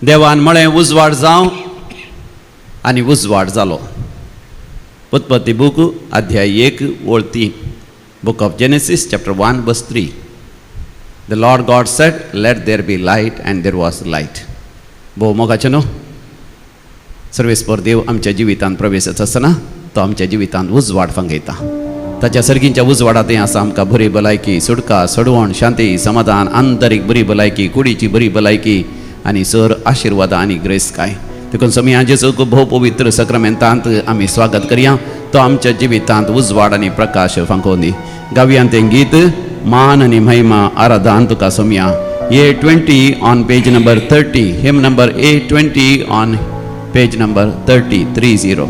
देवान म्हळें उजवाड जावं आनी उजवाड जालो. उत्पत्ती बूक अध्याय 1 ओळ 3. Book of Genesis chapter 1 verse 3. The Lord God said, let there be light, and there was light. भोव मोगाचें न्हू. सर्वेस्पर देव आमच्या जिवितांत प्रवेशच आसतना तो आमच्या जिवितांत उजवाड फांगयता. ताच्या सर्गींच्या उजवाडांत आसा आमकां बरी भलायकी, सुटका, सडवण, शांती, समाधान, आंतरीक बरी भलायकी, कुडीची बरी भलायकी आनी सर आशिर्वादां आनी ग्रेस काय. देखून समिया जेजूक भोव पवित्र सक्रामेंतांत आमी स्वागत करया. तो आमच्या जिवितांत उजवाड आनी प्रकाश फांकोवन दी. गावयां तें गीत मान आनी महिमा आराधन तुका Saumya. A20 on page number 30. Hymn number A20 on page number 30.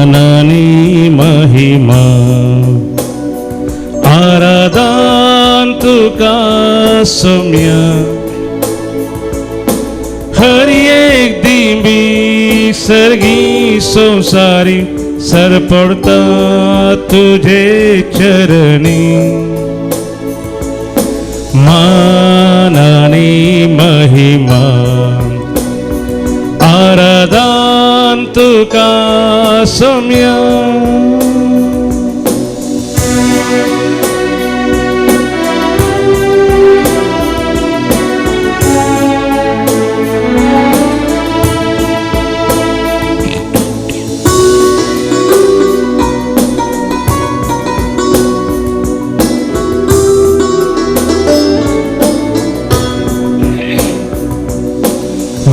माननी महिमा आराधन तुका सोम्या. हर एक दिंबी सर्गी संसारी सर पडता तुझे चरणी. माननी महिमा आराधन तुका सोम्या.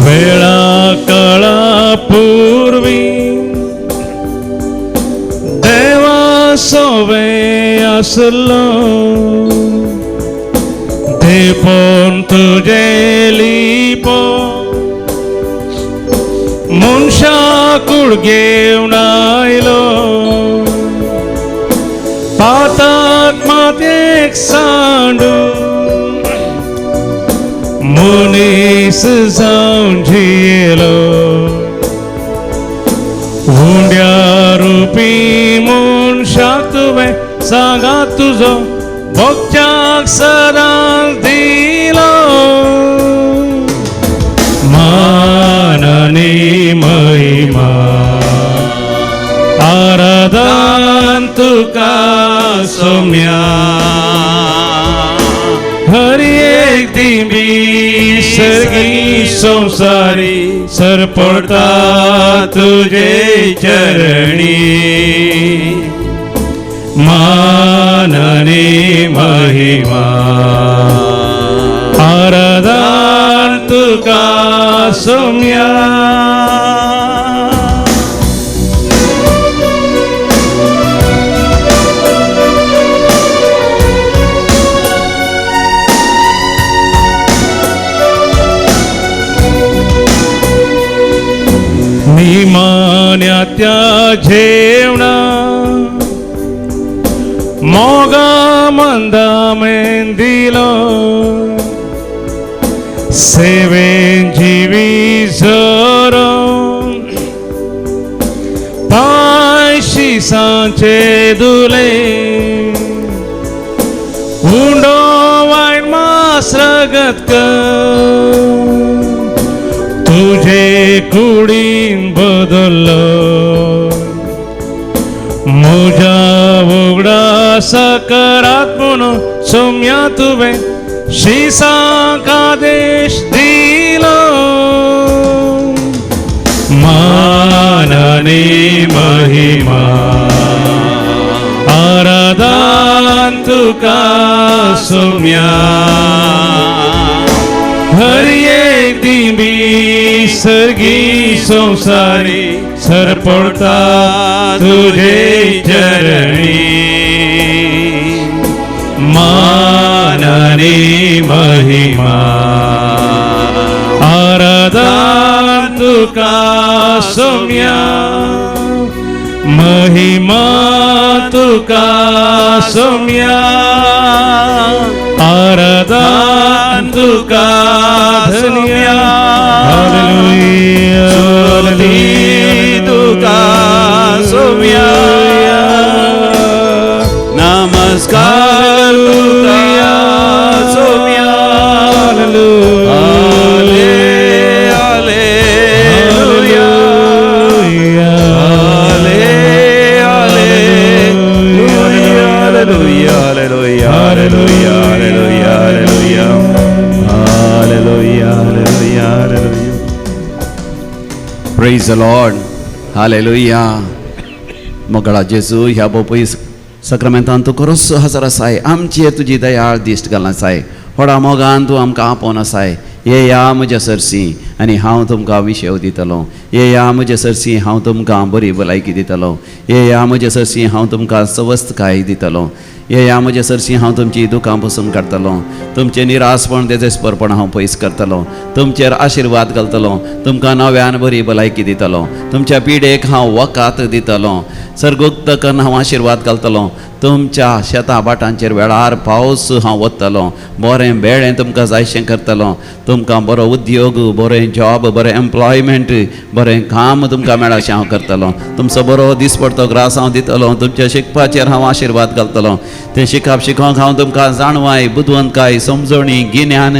वेळा काळा पूर्वी देवा सोवे असलो. देपोन तुझे लिपो मनशा कुळ घेवन आयलो. पाताक मातेक सांडू मनीस जावन जियेलो. हुंड्या रुपी मनशाक तुवें सांगा तुजो भोगच्याक सदांच दिलो. मान आनी महिमा आराधन तुका सोम्या. हर एक दिंबी सर्गी संसारी सर पडता तुझे चरणी. मान आनी महिमा आराधन तुका सोम्या. निमान्या त्या जेवणा मोगा मंदामेन दिलो. सेवेन जिवी झरो पायशी सांचे दुले. हुंडो वायन मास रगत तुझे कुडीन बदललो. म्हज्या उगडा सकरात म्हणून सोम्या तुवें शिसांक आदेश दिलो. मान आनी महिमा आराधन तुका सोम्या. हर एक दिंबी सर्गी संसारी सर पडता तुझे चरणी. मान आनी महिमा आराधन तुका सोम्या. महिमा तुका सौम्या आराधन तुका धन्या हालेलुया स्तुती तुका सौम्या नमस्कार तुका Soumya Praise the Lord. Hallelujah. मोगळा जेजू ह्या बोपई सक्रामेंतान तूं खरोच हजर आसाय. आमची तुजी दयाळ दिश्ट घालना आसाय. व्हडा मोगान तूं आमकां आपोवन आसाय. येया म्हज्या सरसी आनी हांव तुमकां विशय दितलो. येया म्हज्या सरसी हांव तुमकां बरी भलायकी दितलो. येया म्हज्या सरसी हांव तुमकां स्वस्थकाय दितलो. येया म्हज्या सरसी हांव तुमची दुखां पसून काडटलो. तुमचें निरासपण देजेस्परपण हांव पयस करतलो. तुमचेर आशिर्वाद घालतलो. तुमकां नव्यान बरी भलायकी दितलो. तुमच्या पिडेक हांव वकात दितलो. सर्गोक्तकन हांव आशिर्वाद घालतलो. तुमच्या शेतां बाटांचेर वेळार पावस हांव वतलो. बरें बेळें तुमकां जायशें करतलो. तुमकां बरो उद्योग, बरें जॉब, बरें एम्प्लॉयमेंट, बरें काम तुमकां मेळाशें हांव करतलो. तुमचो बरो दिसपडतो ग्रास हांव दितलो. तुमच्या शिकपाचेर हांव आशिर्वाद घालतलो. तें शिकप शिकोवंक हांव तुमकां जाणवाय, बुदवंतकाय, समजणी, गिन्यान,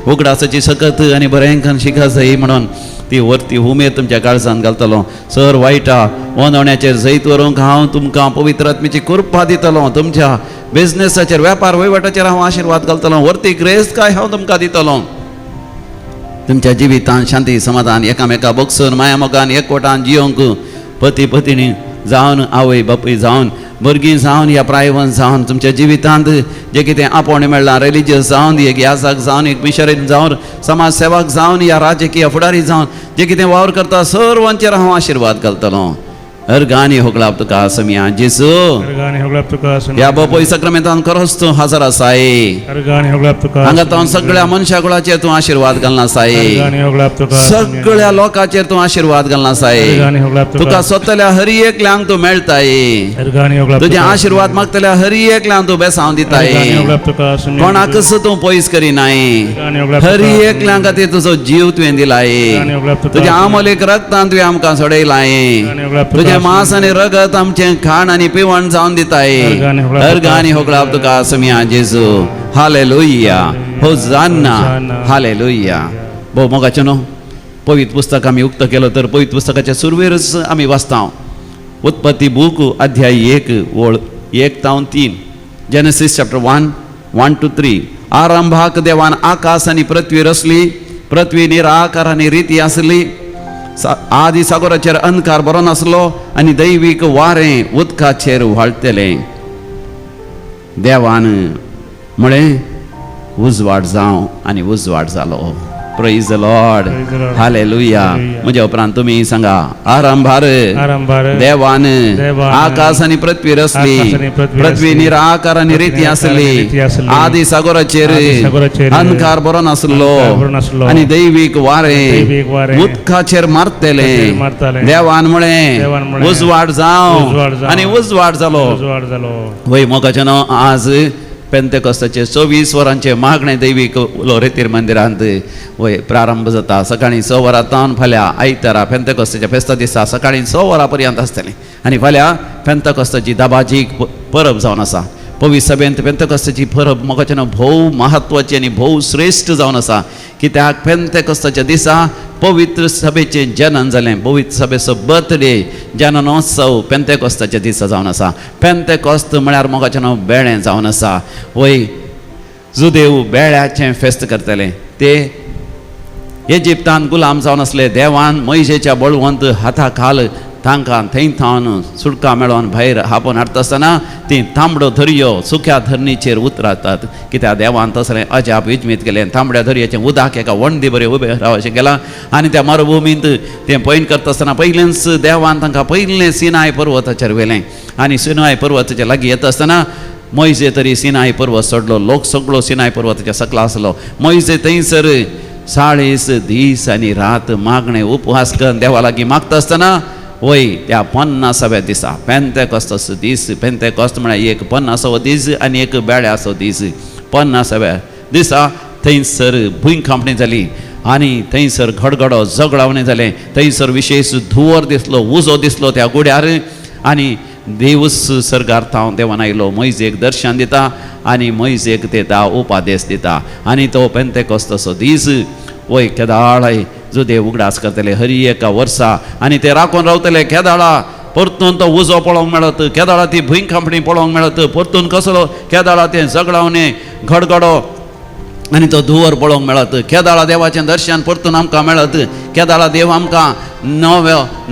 उगडासाची सकत आनी बरेंकन शिका जाय म्हणून ती वर्ती उमेद तुमच्या काळजांत घालतलो. सर वायटा ओंदवण्याचेर जैत व्हरूंक हांव तुमकां पवित्र आत्म्याची कृपा दितलो. तुमच्या बिझनेसाचेर वेपार वहिवाटाचेर हांव आशिर्वाद घालतलो. वर्ती ग्रेस काय हांव तुमकां दितलो. तुमच्या जिवितांत शांती समाधान एकामेका बगसून माया मोगान एकवटान जियोंक पती पत्नी जावन आवय बापूय जावन भुरगीं जावन या प्रायवंत जावन तुमच्या जिवितांत जे कितें आपोवणें मेळ्ळां, रिलिजियस जावन, एक याजक जावन, एक मिशनरी जावन, समाज सेवक जावन, या राजकीय फुडारी जावन जे कितें वावर करता सर्वांचेर हांव आशिर्वाद घालतलो. अर्गानी होगलाप तुका समिया जेजू. अर्गानी होगलाप तुका या बोपई सक्रामेंतान खरोच तूं हजर आसाय. अर्गानी होगलाप तुका हांगा तावन सगळ्या मनशा कुळाचेर तूं आशिर्वाद घालना आसाय. अर्गानी होगलाप तुका सगळ्या लोकांचेर तूं आशिर्वाद घालना आसाय. अर्गानी होगलाप तुका सोदतल्या हर एकल्यांक तूं मेळटाय. अर्गानी होगलाप तुजे आशिर्वाद मागतल्या हर एकल्यांक तूं बेसांव दिताय. अर्गानी होगलाप तुका कोणाकच तूं पयस करिनाय. अर्गानी होगलाप हर एकल्यां खातीर तुजो जीव तुवें दिलाय. अर्गानी होगलाप तुका तुज्या अमोलीक रक्तान तुवें आमकां सोडयलाय. अर्गानी होगलाप तुका तुजें मांस आनी रगत आमचें खाण आनी पिवण जावन दिताय. अर्गानी होगलाप तुका समिया जेजू. हालेलुया. होजान्ना. हालेलुया. भोव मोगाचें न्हू. पवित्र पुस्तक आमी उक्त केलो तर पवित्र पुस्तकाच्या सुरवेरच आमी वाचता. उत्पत्ती बूक अध्याय 1 ओळ 1 तावन 3. Genesis chapter 1 to 3. आरंभाक देवान आकाश आनी पृथ्वी रचली. पृथ्वी निराकार आनी रिती आसली. आदी सागराचेर अंधकार बरो नासलो आनी दैवीक वारें उदकाचेर व्हाळटलें. देवान म्हळें उजवाड जावं आनी उजवाड जालो. Praise the Lord. हालेलुया. म्हज्या उपरांत तुमी सांगा. आरंभार देवान आकाश आनी पृथ्वी रचली. पृथ्वी निराकार आनी रिती आसली. आदी सागराचेर अंधकार बरो नासलो आनी दैवीक वारें उदकाचेर मारतलें. देवान म्हळें उजवाड जावं आनी उजवाड जालो. वय मोगाचें न्हू. आज पेंतेकोस्ताचे 24 वरांचे मागणें दैवीक लोरेतीर मंदिरांत वय प्रारंभ जाता. सकाळीं 6 वरांतावन फाल्यां आयतारा पेंतेकोस्ताच्या फेस्ता दिसा सकाळीं 6 वरां पर्यंत आसतलें. आनी फाल्यां पेंतेकोस्ताची दाबाजीक परब जावन आसा. पवित्र सभेंत पेंतेकोस्ताची परब मोगाचें भोव महत्वाची आनी भोव श्रेश्ठ जावन आसा. कित्याक पेंतेकोस्ताच्या दिसा पवित्र सभेचें जनन जालें. पवित्र सभेचो बर्थडे जननोत्सव पेंतेकोस्ताच्या दिसा जावन आसा. पेंतेकोस्त म्हळ्यार मोगाचें बेळें जावन आसा. वय जुदेव बेळ्याचें फेस्त करतले. ते इजिप्तान गुलाम जावन आसले. देवान मोइशेच्या बळवंत हाता खाल तांकां थंय थावन सुटका मेळोवन भायर हापोवन हाडटा आसतना ती तांबड्यो धरयो सुख्या धरणीचेर उतरातात. कित्याक देवान तसलें अजाप विजमीत केलें. तांबड्या दर्याचें उदक एका वंडी बरें उबें रावचें केलां. आनी त्या मरुभुमींत तें पयन करता आसतना पयलेंच देवान तांकां पयलें सिनाय पर्वताचेर व्हेलें. आनी सिनाय पर्वताच्या लागीं येता आसतना मोइशे तरी सिनाय पर्वत सोडलो. लोक सगळो सिनाय पर्वताच्या सकला आसलो. मोइशे थंयसर 40 दीस आनी रात मागणें उपवास करून देवा लागीं मागता आसतना वय त्या 50व्या दिसा पेंतेकोस्त दीस, पेंतेकोस्त म्हळ्यार एक 50वो दीस आनी एक बेड्याचो दीस. 50व्या दिसा थंयसर भुंय कांपणी जाली आनी थंयसर गडगडो झगडावणें जालें. थंयसर विशेश धुंवर दिसलो, उजो दिसलो त्या गुड्यार आनी देवूस सर्गार्थांव देवान आयलो. मोइजेक दर्शन दिता आनी मोइजेक तेता उपादेश दिता. आनी तो पेंतेकोस्ताचो दीस वय केदाळाय जो देव उगडास करतले हरी एका वर्सा आनी ते राखून रावतले. केदाळा परतून तो उजो पळोवंक मेळत, केदाळा ती भुंय कांपणी पळोवंक मेळत, परतून कसलो केदाळा तें झगडावणें गडगडो आनी तो धुंवर पळोवंक मेळत. केदाळा देवाचें दर्शन परतून आमकां मेळत. केदाळा देव आमकां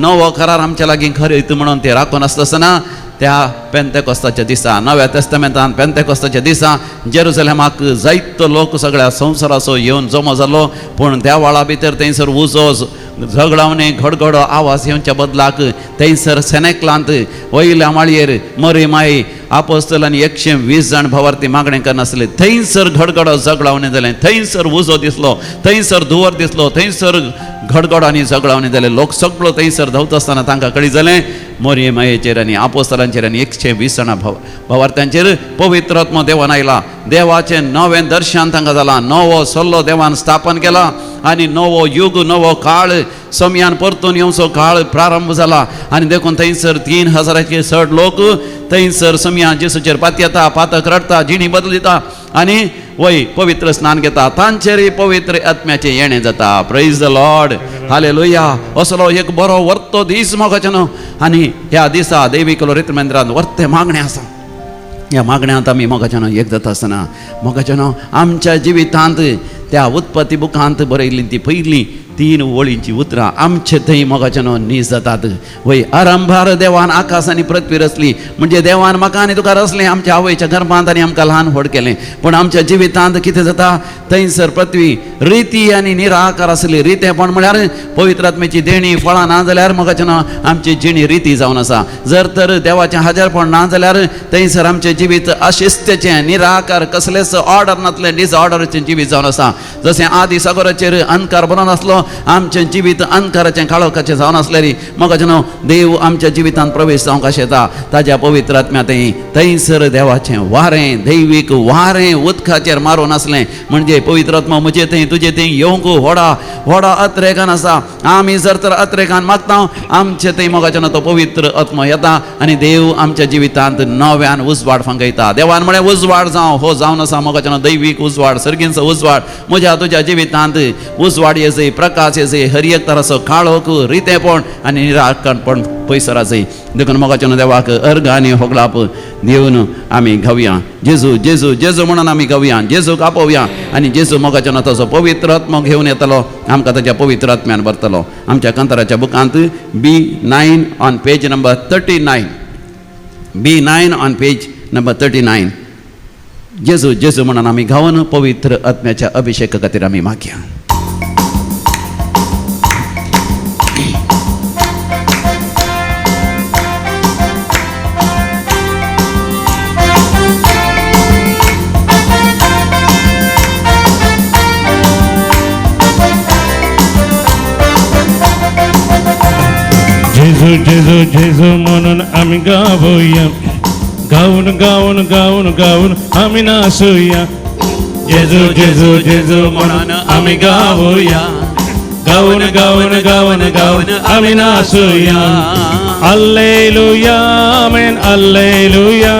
नवो करार आमच्या लागीं खरयत म्हणून ते राखून आसतना त्या पेंतेकोस्ताच्या दिसा, नव्या तेस्तामेंतान पेंतेकोस्ताच्या दिसा जेरुसलेमाक जायतो लोक सगळ्या संवसाराचो येवन जमो जालो. पूण त्या वेळा भितर थंयसर उजो झगडावणें गडगडो आवाज येवच्या बदलाक थंयसर सेनेकलांत वयल्या माळयेर मरी माई आपोस्तल आनी 120 जाण भवार्थी मागणें करनासले. थंयसर गडगडो झगडावणें जालें, थंयसर उजो दिसलो, थंयसर धुंवर दिसलो, थंयसर गडगडो आनी झगडावणें जालें. लोक सगळो थंयसर धांवता आसतना तांकां कळी जालें मोरये मायेचेर आनी आपोस्तलांचेर आनी 120 जाणां भवार्थ्यांचेर पवित्र आत्मा देवान आयला. देवाचें नवें दर्शन तांकां जालां. नवो सल्लो देवान स्थापन केला आनी नवो युग, नवो काळ समयान परतून येवचो काळ प्रारंभ जाला. आनी देखून थंयसर 3000चे चड लोक थंयसर समयान जेसूचेर पात येता, पातक रडटा, जिणी बदलिता आनी वय पवित्र स्नान घेता. तांचेरय पवित्र आत्म्याचें येणें जाता. Praise the Lord, hallelujah. असलो एक बरो वर्तो दीस मोगाच्यान. आनी ह्या दिसा दैवीक रितमेंद्रान वर्ते मागणें आसा. ह्या मागण्यांत आमी मोगाच्यान एक जाता आसतना मोगाच्यान आमच्या जिवितांत त्या उत्पत्ती बुकांत बरयल्लीं ती पयलीं 3 वळींची उतरां आमचे थंय मोगाच्यान नीज जातात. वय आरंभार देवान आकाश आनी पृथ्वी रचली. म्हणजे देवान म्हाका आनी तुका रचलें आमच्या आवयच्या गर्भांत आनी आमकां ल्हान व्हड केलें. पूण आमच्या जिवितांत कितें जाता, थंयसर पृथ्वी रिती आनी निराकार आसली. रितेपण म्हळ्यार पवित्र आत्म्याची देणी फळां ना जाल्यार मोगाच्यान आमची जिणी रिती जावन आसा. जर तर देवाचें हाजरपण ना जाल्यार थंयसर आमचें जिवीत अशिस्तेचें, निराकार, कसलेच ऑर्डर नासलें, डिसऑर्डराचें जिवीत जावन आसा. जशें आदी सागराचेर अंकार बरो नासलो, आमचें जिवीत अंकाराचें काळोखाचें जावन आसल्यार मोगाच्यान देव आमच्या जिवितांत प्रवेश जावंक येता. ताज्या पवित्र आत्म्यांतय थंयसर देवाचें वारें, दैवीक वारें उदकाचेर मारून आसलें. म्हणजे पवित्र आत्मा म्हजे थंय तुजे थंय येवंक व्हडा अत्रेकान आसा. आमी जर तर अत्रेकान मागता आमचे थंय मोगाच्यान तो पवित्र आत्मा येता आनी देव आमच्या जिवितांत नव्यान उजवाड फंगयता. देवान म्हळें उजवाड जावं, हो जावन आसा. मोगाच्यान दैवीक उजवाड, सर्गींचो उजवाड म्हज्या तुज्या जिवितांत उजवाड येजय, प्रकाश येजय, हर एक तराचो काळोख, रितेपण आनी निराकारपण पयसर आसय. देखून मोगाच्यान देवाक अर्घ आनी होगलाप दिवन आमी गावया. जेजू जेजू जेजू म्हणून आमी गावया, जेजूक आपोवया आनी जेजू मोगाच्यान ताचो पवित्र आत्मा घेवन येतलो, आमकां ताच्या पवित्र आत्म्यान भरतलो. आमच्या कंतराच्या बुकांत B9 on page number 39, B9 on page number 39 जेजू जेजू म्हणून आमी गावन पवित्र आत्म्याच्या अभिषेका खातीर आमी मागया. जेजू जेजू जेजू म्हणून आम्ही गावूया, गाऊन गाऊन गाऊन गाऊन आम्ही नाचूया. जेजू जेजू जेजू म्हणून आम्ही गावूया, गाऊन गाऊन गाऊन गाऊन आम्ही नाचूया. Alleluia, amen, alleluia,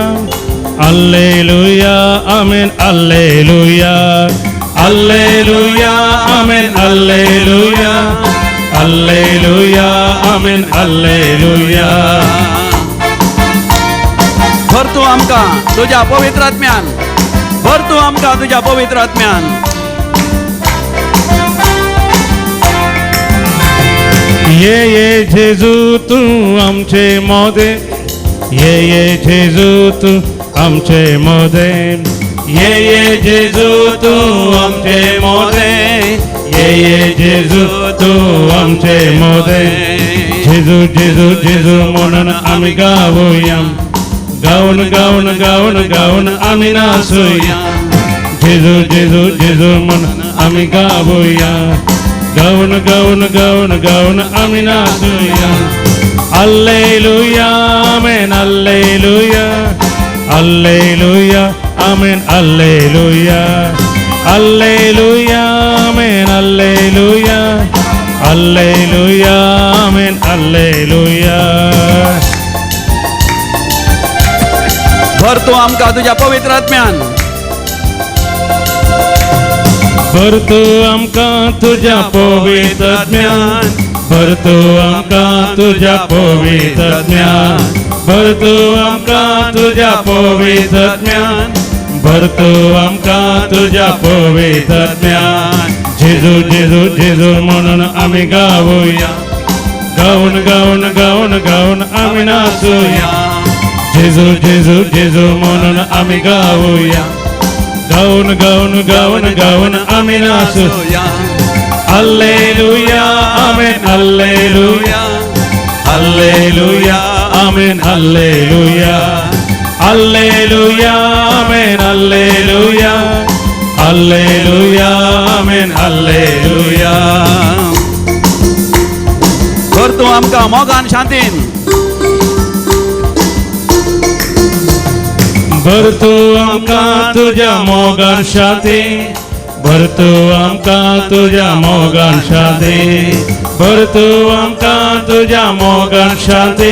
alleluia, amen, alleluia, alleluia, amen, alleluia, alleluia, amen, alleluia. भर तूं आमकां तुज्या पवित्र आत्म्यान, भर तूं आमकां तुज्या पवित्र आत्म्यान. ये जेजू तू आमचे मोदे, ये जेजू तू आमचे मोदे, ये जेजू तू आमचे मोदे, ये जेजू तू आमचे मोदे. जेजू जेजू जेजू म्हणून आम्ही गावूया, गाऊन गाऊन गाऊन गाऊन आम्ही नाचूया. जेजू जेजू जेजू म्हणून आम्ही गावूया, गाऊन गाऊन गाऊन गाऊन आम्ही नाचूया. Alleluia, amen, alleluia. Alleluia, amen, alleluia. Alleluia, amen, alleluia. Alleluia, amen, alleluia. भर तूं आमकां तुज्या पवित्र आत्म्यान. भर तूं आमकां तुज्या पवित्र आत्म्यान. भर तूं आमकां तुज्या पवित्र आत्म्यान. भर तूं आमकां तुज्या पवित्र आत्म्यान. भर तूं आमकां तुज्या पवित्र आत्म्यान. जेजू जेजू जेजू म्हणून आमी गावुया. गाऊन गाऊन गाऊन गाऊन आमी नाचुया. जेजू जेजू जेजू म्हणून आमी गावुया. गाऊन गाऊन गाऊन गाऊन आमी नाचुया. Alleluia, amen, alleluia. Alleluia, amen, alleluia. Alleluia, amen, alleluia. Alleluia, amen, alleluia. भर तूं आमकां मोगान शांतीन. भर तूं आमकां तुज्या मोगान शांती. भर तूं आमकां तुज्या मोगान शांती. भर तूं आमकां तुज्या मोगान शांती.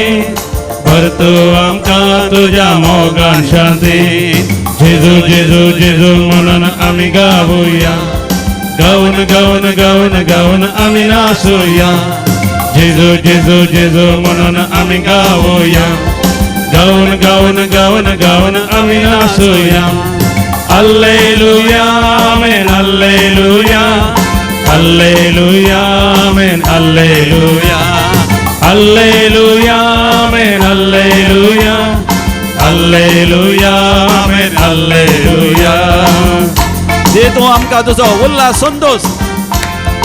भर तूं आमकां तुज्या मोगान शांती. जेजू जेजू जेजू म्हणून आमी गावुया. गाऊन गाऊन गाऊन गाऊन आमी नाचुया. जेजू जेजू जेजू म्हणून आमी गावुया. गाऊन गाऊन गाऊन गाऊन आमी नाचुया. Alleluia, amen, alleluia. Alleluia, amen, alleluia. Alleluia, amen, alleluia. Alleluia, amen, alleluia. जे तूं आमकां तुजो उल्हास संतोष,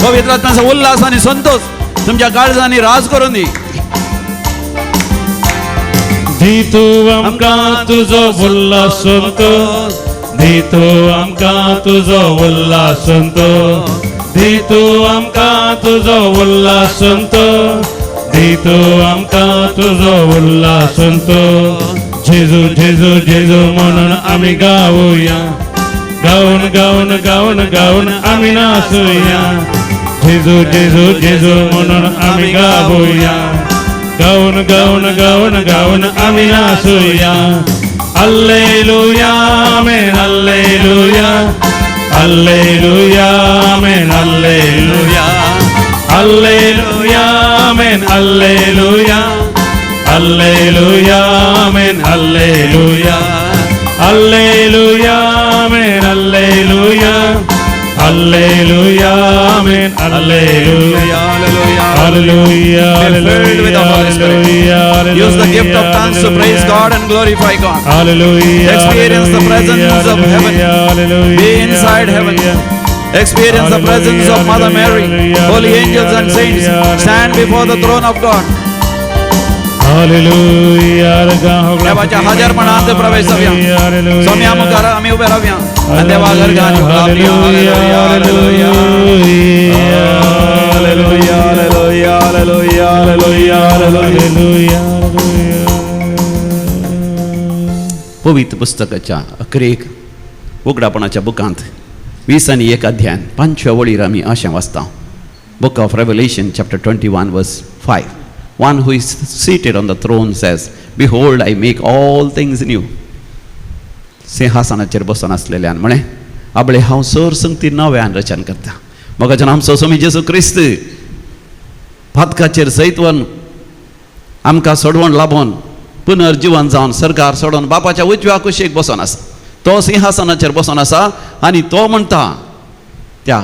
पवित्र आत्म्याचो उल्हास आनी संतोष तुमच्या काळजांनी राज करून दी. दी तूं आमकां तुजो उल्हास संतोष. दी तूं आमकां तुजो उल्हास संतोष. दी तूं आमकां तुजो उल्हास संतोष. दी तूं आमकां तुजो उल्हास संतोष. जेजू जेजू जेजू म्हणून आमी गावुया. गाऊन गाऊन गाऊन गाऊन आमी नाचुया. जेजू जेजू जेजू म्हणून आमी गावुया. गाऊन गाऊन गाऊन गाऊन आमी नाचुया. Alleluia, amen, alleluia. Alleluia, amen, alleluia. Alleluia, amen, alleluia. Alleluia, amen, alleluia. Alleluia, amen, alleluia. Alleluia, amen, alleluia. Hallelujah, Filled with the Holy Spirit. hallelujah. Use the gift of tongues to praise God and glorify God. Hallelujah. Experience the presence of heaven. Be inside heaven. Experience the presence of Mother Mary. Holy angels and saints stand before the throne of God. देवाच्या हजरपणांत प्रवेश जाऊया. सोम्या मुखार आमी उबे रावया आनी देवा गर्गांनी उगलावया. हालेलुया हालेलुया हालेलुया हालेलुया हालेलुया हालेलुया. पवित्र पुस्तकाच्या अकरेक उगडापणाच्या बुकांत 21 अध्यायान 5व्या वळीर आमी अशें वाचता. Book of Revelation chapter 21 verse 5. One who is seated on the throne says, Behold, I make all things new. सिंहासनाचेर बसून आसलेल्यान म्हणे आपले हांव सर संगती नव्यान रचन करता. मोगाचें आमचो स्वामी जेजू क्रिस्त फातकाचेर सैतवन आमकां सोडवण लाभोवन पुनर्जीवन जावन सरकार सोडून बापाच्या उजव्या कुशीक बसून आसा. तो सिंहासनाचेर बसून आसा आनी तो म्हणटा त्या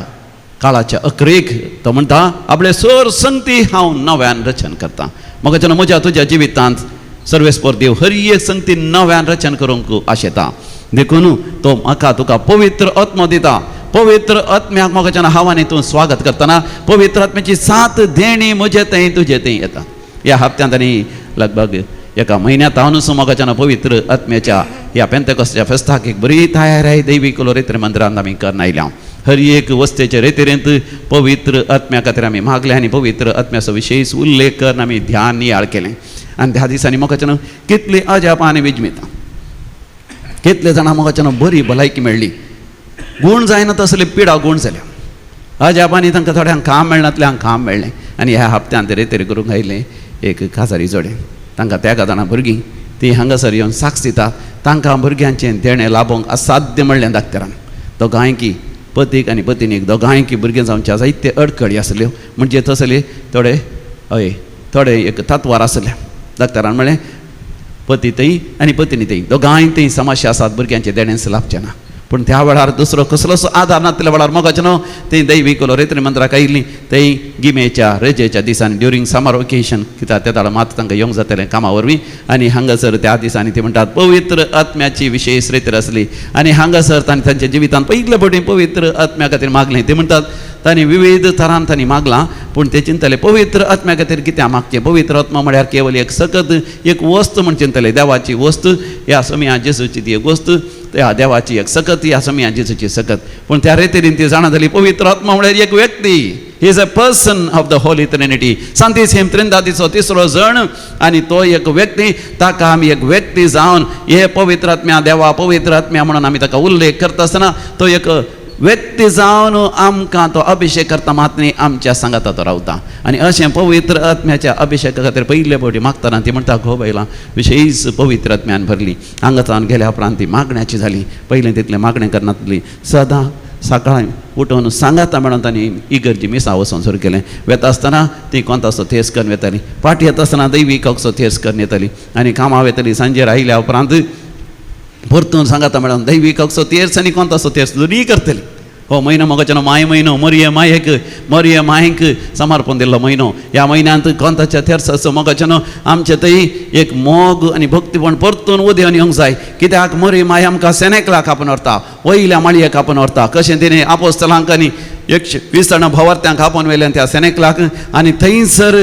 काळाच्या अकरेक तो म्हणटा आपले सर संगती हांव नव्यान रचन करता. मोगाचें म्हज्या तुज्या जिवितांत सर्वेस्पर देव हर एक संगती नव्यान रचन करूंक आशेता. देखून तो म्हाका तुका पवित्र आत्मो दिता. पवित्र आत्म्याक मोगाचें हांवांनी तूं स्वागत करतना पवित्र आत्म्याची 7 देणी म्हजे थंय तुजे थंय येता. ह्या हप्त्यांत आनी लगभग एका म्हयन्यांत हांव नुसो मोगाचें पवित्र आत्म्याच्या ह्या पेंतेकोस्ताच्या फेस्ताक एक बरी तयारी दैवीक रितीन मंदिरांत आमी करन आयल्या. हर एक वस्तेचे रितीरेंत पवित्र आत्म्या खातीर आमी मागले आनी पवित्र आत्म्याचो विशेश उल्लेख करून आमी ध्यान नियाळ केलें. आनी ह्या दिसांनी म्हाका कितली अजाप आनी विजमिता कितले जाणां म्हाका बरी भलायकी मेळ्ळी गूण जायना तसले पिडा गूण जाल्या अजापांनी तांकां थोड्यांक काम मेळनातल्यांक काम मेळ्ळें आनी ह्या हप्त्यान तरेतरे करूंक आयिल्लें एक काजारी जोडें तांकां तेगा जाणां भुरगीं ती हांगासर येवन साक्ष दितात तांकां भुरग्यांचें देणें लाभोवंक असाध्य म्हणलें धाकटेरांक दोगांयकी पतीक आनी पत्नीक दोगांयकी भुरगें जावच्या जायते अडखळी आसल्यो म्हणजे तसले थोडे एक तत्वार आसले धाकटेरान म्हणलें पती थंय आनी पत्नी थंय दोगांय थंय समस्या आसात भुरग्यांचें देणें लाभचें ना पूण त्या वेळार दुसरो कसलोच आधार नासल्या वेळार मोगाचें थंय दैवीक रेत्री मंत्राक आयिल्लीं थंय गिमेच्या रेजेच्या दिसांनी ड्युरींग समर ओकेशन कित्याक त्या वेळार मात तांकां येवंक जातालें कामा वरवीं आनी हांगासर त्या दिसांनी ते म्हणटात पवित्र आत्म्याची विशेश रेत्र आसली आनी हांगासर तांणी तांच्या जिवितांत पयले फावटी पवित्र आत्म्या खातीर मागलें ते म्हणटात तांणी विविध तरान तांणी मागलां पूण ते चिंतले पवित्र आत्म्या खातीर कित्याक मागचें पवित्र आत्मा म्हळ्यार केवल एक सकत एक वस्त म्हण चिंतले देवाची वस्त ह्या समिया जेसूची ती एक वस्त त्या देवाची एक सकत ह्या समिया जेसूची सकत पूण त्या रेतीन ती जाणा जाली पवित्र आत्मा म्हळ्यार एक व्यक्ती he is a person of the Holy Trinity सांतीसेम त्रिंदादीचो तिसरो जण आनी तो एक व्यक्ती ताका आमी एक व्यक्ती जावन हे पवित्र आत्म्या देवा पवित्र आत्म्या म्हणून आमी ताका उल्लेख करता आसतना तो एक व्यक्ती जावन आमकां तो अभिषेक करता मातनी आमच्या सांगाता तो रावता आनी अशें पवित्र आत्म्याच्या अभिषेका खातीर पयले फावटी मागतना ती म्हणटा गो बायलां विशेश पवित्र आत्म्यान भरली हांगा जावन गेल्या उपरांत ती मागण्याची जाली पयलें तितलें मागणें करनासली सदां सकाळीं उठून सांगाता मेळोन तांणी इगर्जी मिसा वचून सुरू केलें वेता आसतना ती कोंतासो थेस करून येताली पाटी येता आसतना दैवीकाचो थेस करून येताली आनी कामां वयताली सांजेर आयल्या उपरांत परतून सांगाता मेळोन दैवीकाचो तेर्स आनी कोंतासो तेर्स दोनी करतली हो म्हयनो म्हाका माय म्हयनो मरिये मायेक समर्पण दिल्लो म्हयनो ह्या म्हयन्यांत कोंताच्या तेर्साचो म्हाका आमचे थंय एक मोग आनी भक्तीपण परतून उदेवन येवंक जाय कित्याक मरी माय आमकां सेनेकलाक आपोवन व्हरता वयल्या माळयेक आपोवन व्हरता कशें तिणें आपोस्तलांक आनी 120 जाणां भोवरत्यांक आपोवन व्हेल्यान त्या सेनेकलाक आनी थंयसर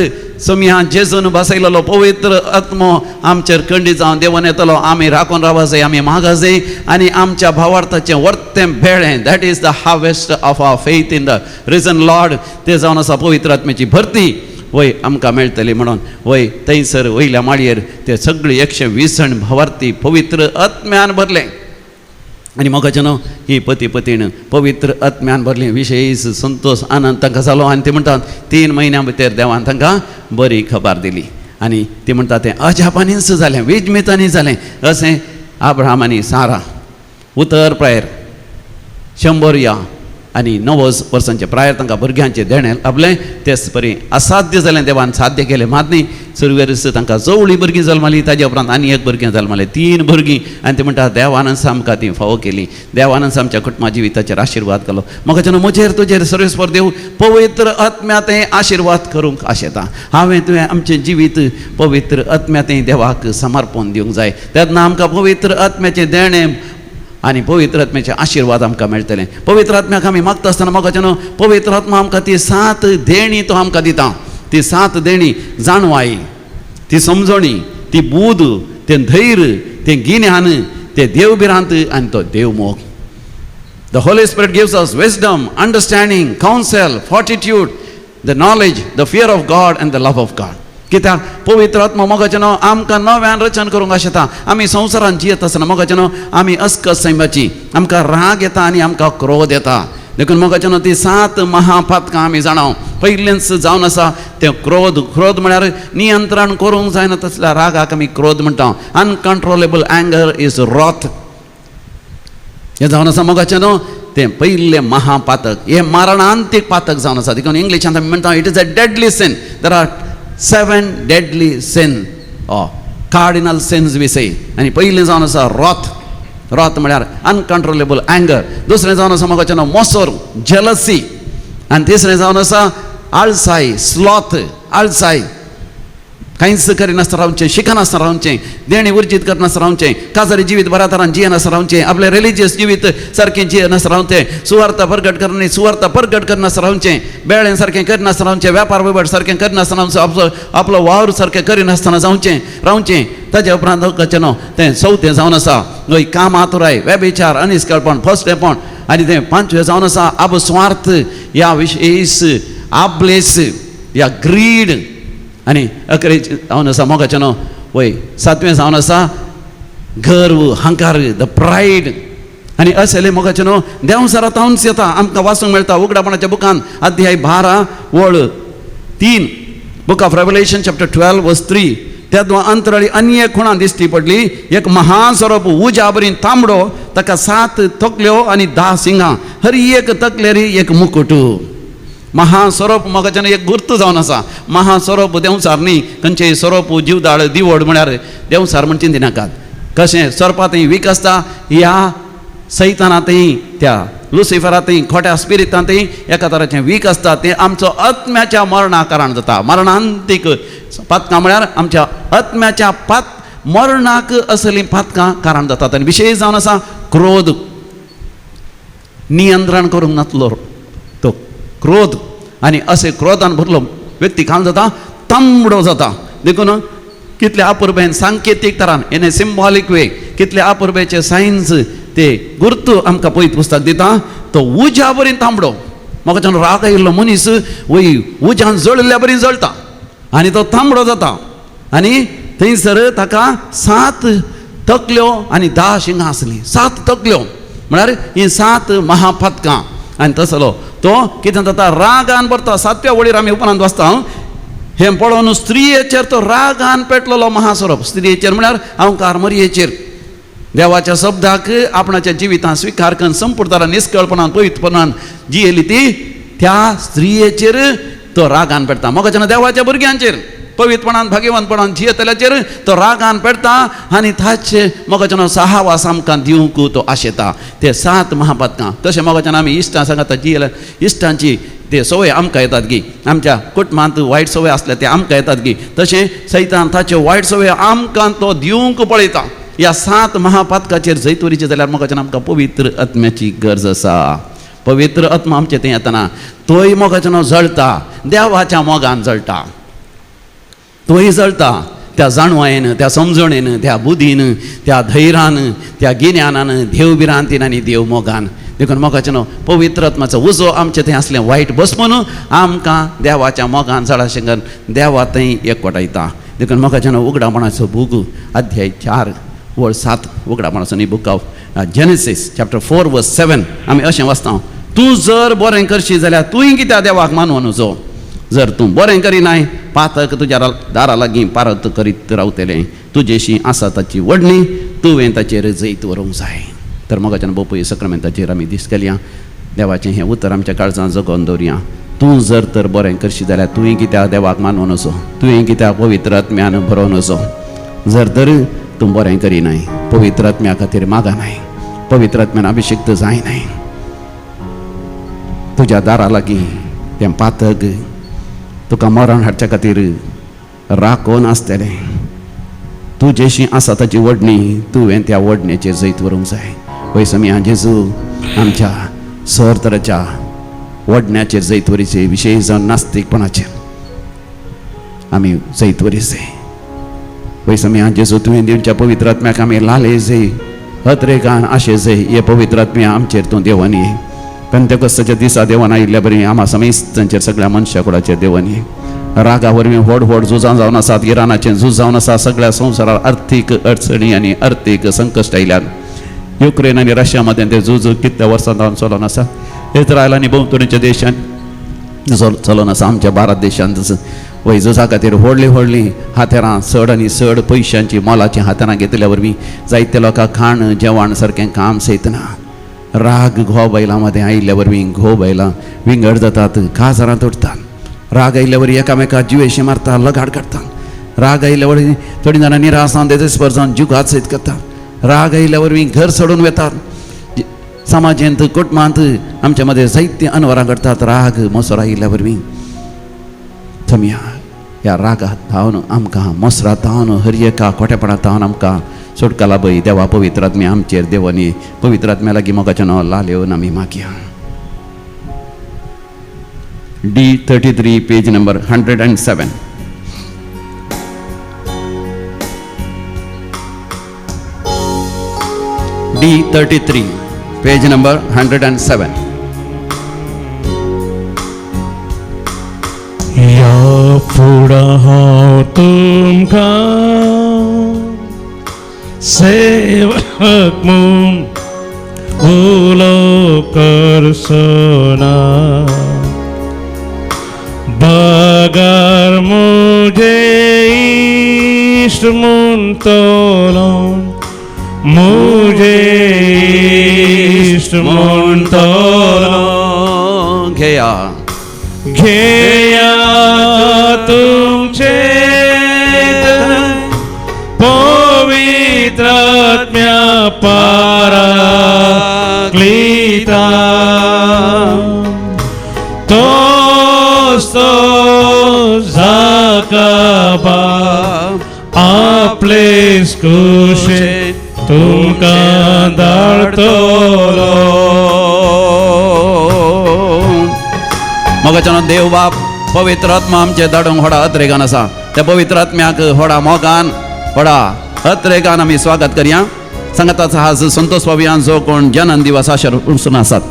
समिया जेजून बसयलेलो पवित्र आत्मो आमचेर खंडीत जावन देवन येतलो आमी राखून रावूं जाय आमी मागा जाय आनी आमच्या भावार्थाचें वर्तें भेळें that is the harvest of our faith in the region Lord ते जावन आसा पवित्र आत्म्याची भरती वय आमकां मेळटली म्हणून वय थंयसर वयल्या माळयेर ते सगळीं 120 जण भावार्थी पवित्र आत्म्यान भरले आनी म्हाका ही पती पतीन पवित्र आत्म्यान भरली विशेश संतोष आनंद तांकां जालो आनी ते म्हणटात 3 म्हयन्यां भितर देवान तांकां बरी खबर दिली आनी ती म्हणटा तें अजापानीच जालें विजमितांनी जालें अशें अब्राहम आनी सारा उतर प्रायर 100 या आनी 90 वर्सांचे प्रायर तांकां भुरग्यांचे देणें लाभलें तेच परी असाध्य जालें देवान साध्य केलें मात न्ही सुरवेरीस तांकां जवळी भुरगीं जल्मलीं ताज्या उपरांत आनी एक भुरगें जल्मलें 3 भुरगीं आनी ते म्हणटा देवानच आमकां ती फावो केली देवानच आमच्या कुटुंबा जिविताचेर आशिर्वाद केलो म्हाका म्हजेर तुजेर सर्वेस्पर देव पवित्र आत्म्यातें आशिर्वाद करूंक आशेता हांवें तुवें आमचें जिवीत पवित्र आत्म्यातें देवाक समर्पण दिवंक जाय तेन्ना आमकां पवित्र आत्म्याचें देणें आनी पवित्र आत्म्याचे आशिर्वाद आमकां मेळटले पवित्र आत्म्याक आमी मागता आसतना म्हाका पवित्र आत्मा आमकां ती 7 देणी तो आमकां दिता ती 7 देणी जाणवाई ती समजणी ती बूद तें धैर्य तें गिन्यान तें देवभिरांत आनी तो देवमोग the Holy Spirit gives us wisdom understanding counsel fortitude the knowledge the fear of God and the love of God कित्याक पवित्र आत्मा मोगाचें आमकां नव्यान रचन करूंक आशेता आमी संवसारांत जियेत आसतना मोगाचें आमी अस्कस सैमाची आमकां राग येता आनी आमकां क्रोध येता देखून मोगाचें ती 7 महापातकां आमी जाणाव पयलेंच जावन आसा तें क्रोध म्हळ्यार नियंत्रण करूंक जायना तसल्या रागाक आमी क्रोध म्हणटा अनकंट्रोलेबल एंगर इज रॉथ हें जावन आसा मोगाचें तें पयलें महापातक हें मारणांतीक पातक जावन आसा देखून इंग्लिशांत आमी म्हणटा it is a deadly sin there are 7 deadly sin cardinal sins we say आनी पयलें जावन आसा रॉथ म्हळ्यार अनकंट्रोलेबल एंगर दुसरें जावन आसा म्हाका मोसोर जेलसी आनी तिसरें जावन आसा आळसाय स्लॉथ आळसाय कांयच करिनासतना रावचें शिकनासतना रावचें देणी उर्जीत करनासतना रावचें काजारी जिवीत बऱ्या तरान जियेनासतना रावचें आपलें रिलिजियस जिवीत सारकें जियेनासतना रावचें सुवार्थ प्रगट करना सुवार्थ प्रगट करनासतना रावचें बेळें सारकें करिनासतना रावचें वेपार वेवहार सारकें करिनासतना आपलो वावर सारकें करिनासतना रावचें ताच्या उपरांत कचें तें 4थें जावन आसा कामातुराय वेबिचार अनिश्कळपण फसलेपण आनी तें 5वें जावन आसा अबस्वार्थ ह्या विशेश आबलेस ह्या ग्रीड आनी अकरेचे जावन आसा मोगाचें न्हू वय 7वें जावन आसा गर्व हंकार द प्रायड आनी असले मोगाचें न्हू देंवसारांतावनच येता आमकां वाचूंक मेळटा उगडापणाच्या बुकान अध्याय 12 वळ 3 बुक ऑफ रेवलेशन चॅप्टर 12 वर्स 3 त्या अंतराळी आनी एक खुणां दिश्टी पडली एक महासरोप उज्या बरी तांबडो ताका 7 तकल्यो आनी 10 सिंगां हर एक तकलेर एक मुकुट महासरोप मोगाच्यान एक गुर्त जावन आसा महासरोप देंवसार न्ही खंयचेय सरोप जीवदाळ दिवड म्हळ्यार देंवसार म्हणचे दिनाकात कशें सर्पांतय वीक आसता ह्या सैतानांतय त्या लुसिफरांतय खोट्या स्पिरिटांतय एका तराचें वीक आसता तें आमचो आत्म्याच्या मरणा कारण जाता मरणांतीक पातकां म्हळ्यार आमच्या आत्म्याच्या मरणाक असलीं पातकां कारण जातात आनी विशेश जावन आसा क्रोध नियंत्रण करूंक नासलो तो क्रोध आनी अशें क्रोधान भरलो व्यक्ती काय जाता तांबडो जाता देखून कितले अपुर्बेन सांकेतीक तरान इन ए सिंबॉलीक वे कितले अपुर्बेचे सायन्स ते गुर्त आमकां पळयत पुस्तक दिता तो उज्या बरी तांबडो म्हाका राग आयिल्लो मनीस वय उज्यान जळिल्ल्या बरी जळटा आनी तो तांबडो जाता आनी थंयसर ताका 7 तकल्यो आनी 10 शिंगां आसलीं 7 तकल्यो म्हळ्यार ही 7 महापातकां आनी तसलो तो कितें जाता रागान भरता 7व्या वळीर आमी उपरांत वाचता हें पळोवन स्त्रियेचेर तो रागान पेटलेलो महासरोप स्त्रियेचेर म्हळ्यार अहंकार मरयेचेर देवाच्या शब्दाक आपणाच्या जिवितांत स्विकार करून संपूर्ण निश्कळपणान पवित्रपणान जियेली ती त्या स्त्रियेचेर तो रागान पेटता मोगाच्या देवाच्या भुरग्यांचेर पवित्रपणान भाग्यवानपणान जियेतल्याचेर तो रागान पेटता आनी ताचे मोगाच्यान साहावास आमकां दिवंक तो आशेता ते 7 महापातकां तशें मोगाच्यान आमी इश्टां सांगता जियेल्या इश्टांची ते सवय आमकां येतात गी आमच्या कुटुंबांत वायट सवय आसल्या ते आमकां येतात गी तशें सैतान ताचे वायट सवय आमकां तो दिवंक पळयता ह्या 7 महापातकाचेर जैतवरीचे जाल्यार मोगाच्यान आमकां पवित्र आत्म्याची गरज आसा पवित्र आत्मा आमचे थंय येतना तोय मोगाच्यान जळटा देवाच्या मोगान जळटा तोय जळटा त्या जाणवायेन त्या समजणेन त्या बुद्धीन त्या धैर्यान त्या गिन्यानान देवबिरांतीन आनी देव मोगान देखून मोगाच्यान पवित्र आत्म्याचो उजो आमचे थंय असलें वायट बसपून आमकां देवाच्या मोगान जळाशें करून देवा थंय एकवटायता देखून मोगाच्यान उगडापणाचो बूक अध्याय 4 वळ 7 उगडापणाचो न्ही बूक ऑफ जेनेसीस चॅप्टर 4 वर्स 7 आमी अशें वाचता तूं जर बरें करशी जाल्यार तुवें कित्याक देवाक मानून नजो जर तूं बरें करिनाय पातक तुज्या दारा लागीं पारत करीत रावतलें तुजेशी आसा ताची वडणी तुवें ताचेर जैत व्हरूंक जाय तर मोगाच्यान बोपय सक्रामेंताचेर आमी दीस केल्या देवाचें हें उतर आमच्या काळजांत जगोवन दवरया तूं जर तर बरें करशी जाल्यार तुवें कित्याक देवाक मानून नजो तुवें कित्याक पवित्र आत्म्यान भरोवन नजो जर तर तूं बरें करिनाय पवित्र आत्म्या खातीर मागनाय पवित्र आत्म्यान अभिषेक्त जायनाय तुज्या दारा लागीं तें पातक तुका मरण हाडच्या खातीर राखोवन आसतलें तुजेशी आसा ताची वडणी तुवें त्या वडणेचेर जैत व्हरूंक जाय वयसमी हांव जेजू आमच्या सर तराच्या वडण्याचेर जैत वरीचे विशेश जावन नास्तीकपणाचेर आमी जैत वरीचे वयसमी हांव जेजू तुवें दिवच्या पवित्र आत्म्याक आमी लाले जय हत्रेकान आशे जय हे पवित्र आत्म्या आमचेर तूं देवन ये पेंतेकोस्ताच्या दिसा देवान आयिल्ल्या बरी आम्हा समेस्तांचेर सगळ्या मनशा कुळाचेर देवन ये रागा वरवीं व्हड व्हड झुजां जावन आसात इरानाचें झूज जावन आसा सगळ्या संवसारात आर्थीक अडचणी आनी आर्थीक संकश्ट आयल्यात युक्रेन आनी रशिया मदें तें झूज कितल्या वर्सां जावन चलोवन आसा इस्रायल आनी भोंवतणीच्या देशांत चलोवन आसा आमच्या भारत देशांत वय झुजा खातीर व्हडलीं हातेरां चड आनी चड पयशांची मोलाची हातेरां घेतल्या वरवीं जायते लोकांक खाण जेवण सारकें काम सयतना राग घो बैलां मदें आयिल्ल्या वरवीं घो बैलां विंगड जातात काजारां तोडतात राग आयिल्ल्या वरी एकामेकाक जिवेशी मारता लगाड काडतात राग आयिल्ल्या वरी थोडीं जाणां निरासान देदेस्पर जावन जुगात सयत करतात राग आयिल्ल्या वरवीं घर सोडून वेतात समाजांत कुटुंबांत आमच्या मदें जायतीं अनवरां घडटात राग मोसोर आयिल्ल्या वरवीं थमिया ह्या रागात धांवन आमकां मोसरात धांवन हर एका खोटेपणांत धांवन आमकां सुटका लाभय देवा पवित्र आत्म्या आमचेर देवनी पवित्र आत्म्या लागीं मोगाचें नांव लालेवन आमी मागया D33 page number 107 D33 page number 107 या फुडा हांव तुमकां सेवक म्हूण उलो करसना बगार मुझे इश्ट म्हूण तोलोन मुझे इश्ट म्हूण तोलोन घेया घेया तुमचे पवित्र आत्म्या पाराक्लिता तोच तो जाकाबा आपलेच कुशेन तुमकां धाडटलो. मोगाच्यान देव बाप पवित्र आत्मा आमचे धाडूंक व्हडा अत्रेगान आसा. त्या पवित्र आत्म्याक व्हडा मोगान व्हडा अत्रेगान आमी स्वागत करया. सांगाताचो आज संतोष बाबियान जो कोण जन्म दिवस आसून आसात.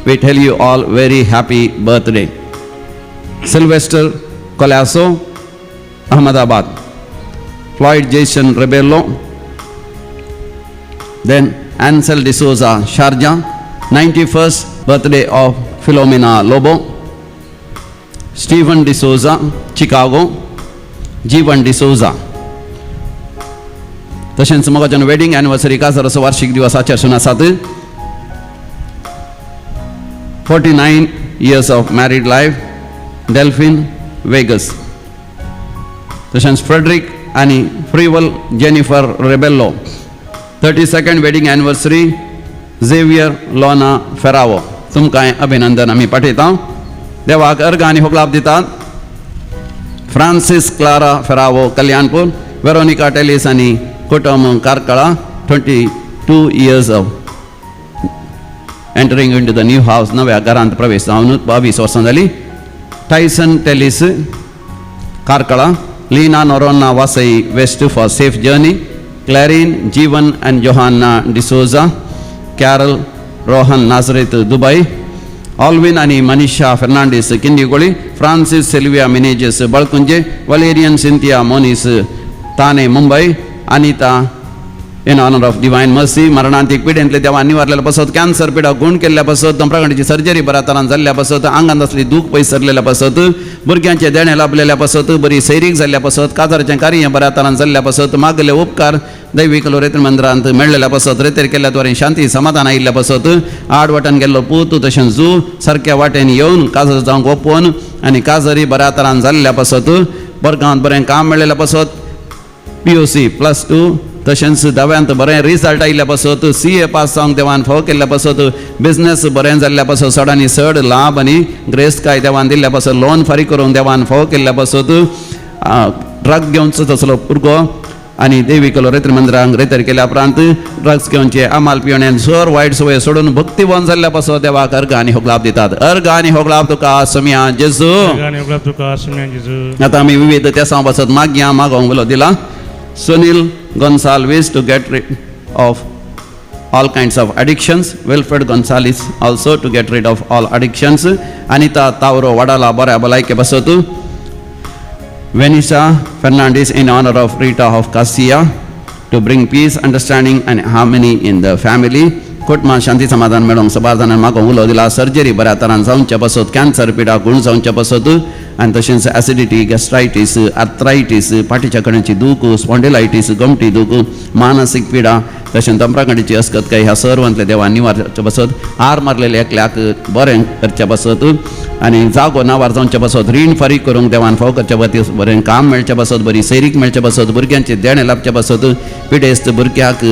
We tell you all very happy birthday. Sylvester Colaco Ahmedabad, Floyd Jason Rebelo, then Ansel D'Souza Sharjah, 91st birthday of Philomena Lobo, Stephen D'Souza Chicago, Jeevan D'Souza. तशेंच मोगाच्यान वेडिंग एनिवर्सरी काजराचो वार्षिक दिवस आचरसून आसात. 49 years of married life, Delphine Vegas. तशेंच फ्रेडरिक आनी फ्रीवल Jennifer Rebello. 32nd wedding anniversary Xavier लोना फेरावो. तुमकां अभिनंदन आमी पाठयता. देवाक अर्घ आनी होगलाप दितात. Francis Clara Ferrao Kalyanpur, Veronica Tellis आनी कुटुंब Karkala. 22 years of entering into the new house. नव्या घरांत प्रवेश जावन 22 वर्सां जाली. Tyson Tellis Karkala, Leena Noronha Vasai West for safe journey. Clarine Jeevan and Johanna D'Souza, Carol Rohan Nazareth Dubai. Alwyn आणि Manisha Fernandes Kinnigoli. Francis Sylvia Menezes Balkunje. Valerian Cynthia Monis Thane Mumbai. Anita in honour of Divine Mercy. मरणांतीक पिडेंतले देवान निवारलेल्या पासत, कॅन्सर पिडा गुण केल्ल्या पासत, दंप्रकांडीची सर्जरी बऱ्या तरान जाल्ल्या पासत, आंगांत असली दूख पयस सरलेल्या पासत, भुरग्यांचे देणे लाभलेल्या पासत, बरी सैरीक जाल्ल्या पासत, काजाराचें कार्य बऱ्या तरान जाल्ल्या पासत, मागले उपकार दैवीक रेत्र मंदिरांत मेळ्ळेल्या पासत, रेतेर केल्ल्या द्वारे शांती समाधान आयिल्ल्या पासत, आड वाटेन गेल्लो पूत तशेंच जू सारक्या वाटेन येवन काजर जावंक ओपोवन आनी काजरी बऱ्या तरान जाल्ल्या पासत, बरगांवांत बरें काम मेळ्ळेल्या पासत, POC +2 तशेंच दाव्यांत बरें रिजल्ट आयिल्ल्या पासत, CA पास जावंक देवान फावो केल्ल्या पासत, बिझनेस बरें जाल्ल्या पासत, चडांनी चड लाभ आनी ग्रेस्काय देवान दिल्ल्या पासत, लोन फारीक करूंक देवान फावो केल्ल्या पासत, ड्रग घेवनचो तसलो भुरगो आनी देवीक रेत्र मंदिरांक रेतर केल्या उपरांत ड्रग्स घेवनचे अमाल पिवण्यान सर वायट सवय सोडून भक्तीवन जाल्ल्या पासत देवाक अर्घ आनी होगलाप दितात. अर्घ आनी होगलाप तुका समिया जेजू. आतां आमी विविध तेसां पासत मागया मागोवंक उलो दिला. Sunil Gonsalves to get rid of all kinds of addictions. Wilfred Gonzalez also to get rid of all addictions. Anita Tauro Vadala Bara Balaike Basatu. Vanessa Fernandez in honor of Rita of Cassia to bring peace, understanding and harmony in the family. कुटुंबात शांती समाधान मेळोवंक समाधानान म्हाका उलो दिला. Surgery बऱ्या तरान जावंचे पासत, cancer पिडा गुण जावंचे पासत आनी तशेंच एसिडिटी, गॅस्ट्रायटीस, आर्थरायटीस, पाठीच्या कडेची दूख, स्पॉन्डिलायटीस, गमटी दूख, मानसीक पिडा तशेंच दंप्रकांडीची अस्कतकाय ह्या सर्वांतले देवान निवारचे पासत, हार मारलेले एकल्याक बरें करचे पासत आनी जागो नावार जावचे पासत, रीण फारीक करूंक देवान फाव करचे पासत, बरें काम मेळचे पासत, बरी सैरीक मेळचे पासत, भुरग्यांचे देणे लाभचे पासत, पिडेस्त भुरग्याक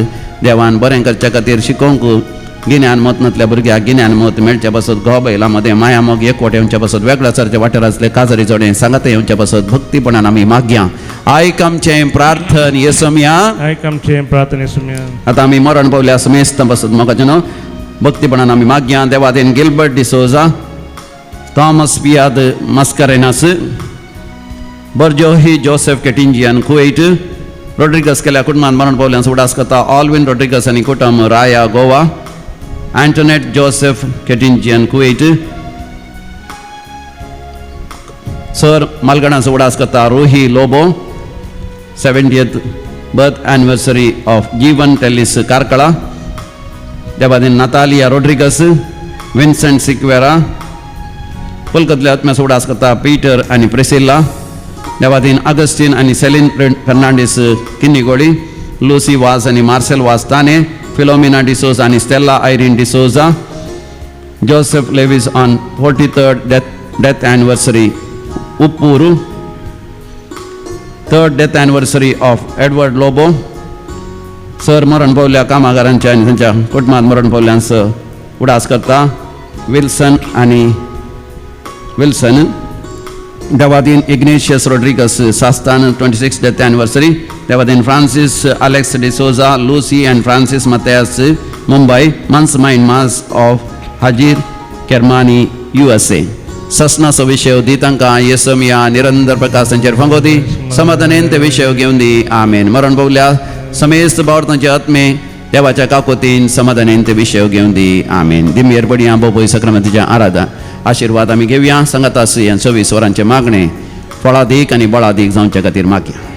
देवान बरें करचे खातीर शिकोवंक गिन्यान मतनांतल्या भुरग्याक गिन्यान मत मेळचे पासत, घोव बैला मदें माया मोग एकवट येवचे पासत, वेगळ्या सरचे वाठारांतले काजरी जोडे सांगाते येवचे पासत, भक्तीपणान आमी मागया. आयक आमचें प्रार्थन येसुमिया. आतां आमी मरण पावल्या समेस्त पासत मोगाचें न्हू भक्तीपणान आमी मागया. देवादेन गिल्बर्ट डिसोजा, थॉमस पियाद मास्कारेनास, बर्जोही जोसेफ केटिंजियन कुवेट, रोड्रिगस केल्या कुटुंबान मरण पावल्यान उडास करता. ऑल्विन रोड्रिगस आनी कुटुंब राया गोवा, एंटोनेट जोसेफ केटिंजियन कुवेट, सर मालगणाचो उडास करता रोही Lobo 70th birth anniversary of Jeevan Tellis Karkala. त्या भाशेन नातालिया रोड्रिगस, विन्सेंट सिक्वेरा कोलकात्यातल्या आत्म्याचो उडास करता पीटर आनी प्रिसिल्ला. त्या भाशेन अगस्टीन आनी सेलिन फर्नांडीस किन्निगोळी, लुसी वास आनी मार्सेल वास ताने, फिलोमिना डिसोजा आनी Stella Irene D'Souza. Joseph Lewis on 43rd death anniversary Uppoor. 3rd death anniversary of Edward Lobo. सर मरण पावल्या कामगारांच्या आनी तांच्या कुटुंबांत मरण पावल्यांस उडास करता विल्सन आनी विल्सन. देवादीन Ignatius Rodrigues Sasthan 26th death anniversary. देवादीन Francis Alex D'Souza, Lucy and Francis Mathias Mumbai. मंस माइन मास ऑफ हाजीर केरमानी USA. ससनाचो विशय दी तांकां येसमिया निरंतर प्रकाश तांचेर फंगोदी समाधानेन ते विशय घेवन दी. आमेन. मरण पावल्या समेस्त बावरतांचे आत्मे देवाच्या काकोतीन समाधानेन ते विशय घेवन दी. आमेन. दिमेर बडयां बोबोय सक्रामेंताच्या आराधना आशीर्वाद आमी घेवया. सांगात आसया 24 वरांचे मागणे फळादीक आनी बळादीक जावचे खातीर मागया.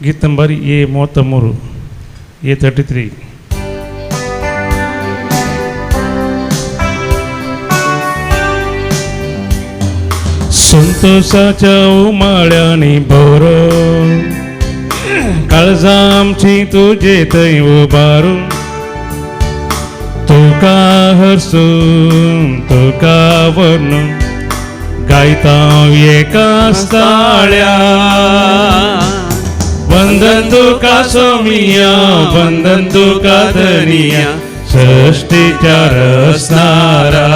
ಗೀತ್ ನಂಬರ್ A33, A33. संतोषाच्या उमाळ्यानी भरो काळजा आमची तुझे थंय उबारू. तुका हरसून तुका वर्णून गायता एका स्थाळ्या. वंदन तुका सोमिया, वंदन तुका धनिया, सृष्टीच्या रचणारा.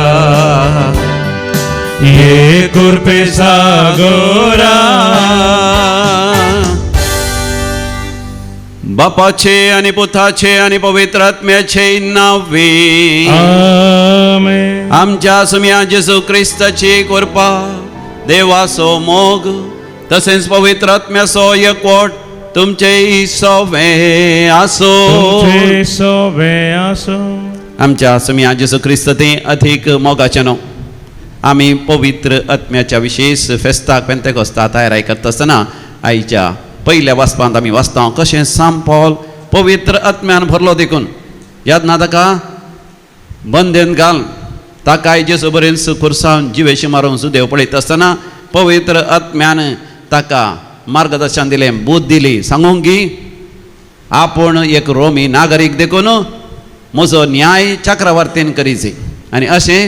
ये कृपे सागोरा. बापाचे आणि पुताचे आणि पवित्र आत्म्याचे नावे. आमेन. आमच्या सुम्या जेजू ख्रिस्ताची कृपा, देवाचो मोग तसेच पवित्र आत्म्याचो एकवट तुमचे सोवे आसो. तुमचे सोवे आसो. आमच्या सुम्या जेजू ख्रिस्त ते अधिक मोगाचे न्हू. आमी पवित्र आत्म्याच्या विशेष फेस्ताक पेंतेकोस्ता तयारी करता आसतना आयच्या पयल्या वाचपांत आमी वाचता कशें सांत पौल पवित्र आत्म्यान भरलो देखून. याद ना ताका बंदेन घाल ताकाय जेजू बरें खुर्सावन जिवेशी मारून सुदेव पळयत आसतना पवित्र आत्म्यान ताका मार्गदर्शन दिलें, बूद दिली, सांगूंक की आपूण एक रोमी नागरीक देखून म्हजो न्याय चक्रवर्तीन करीची. आनी अशें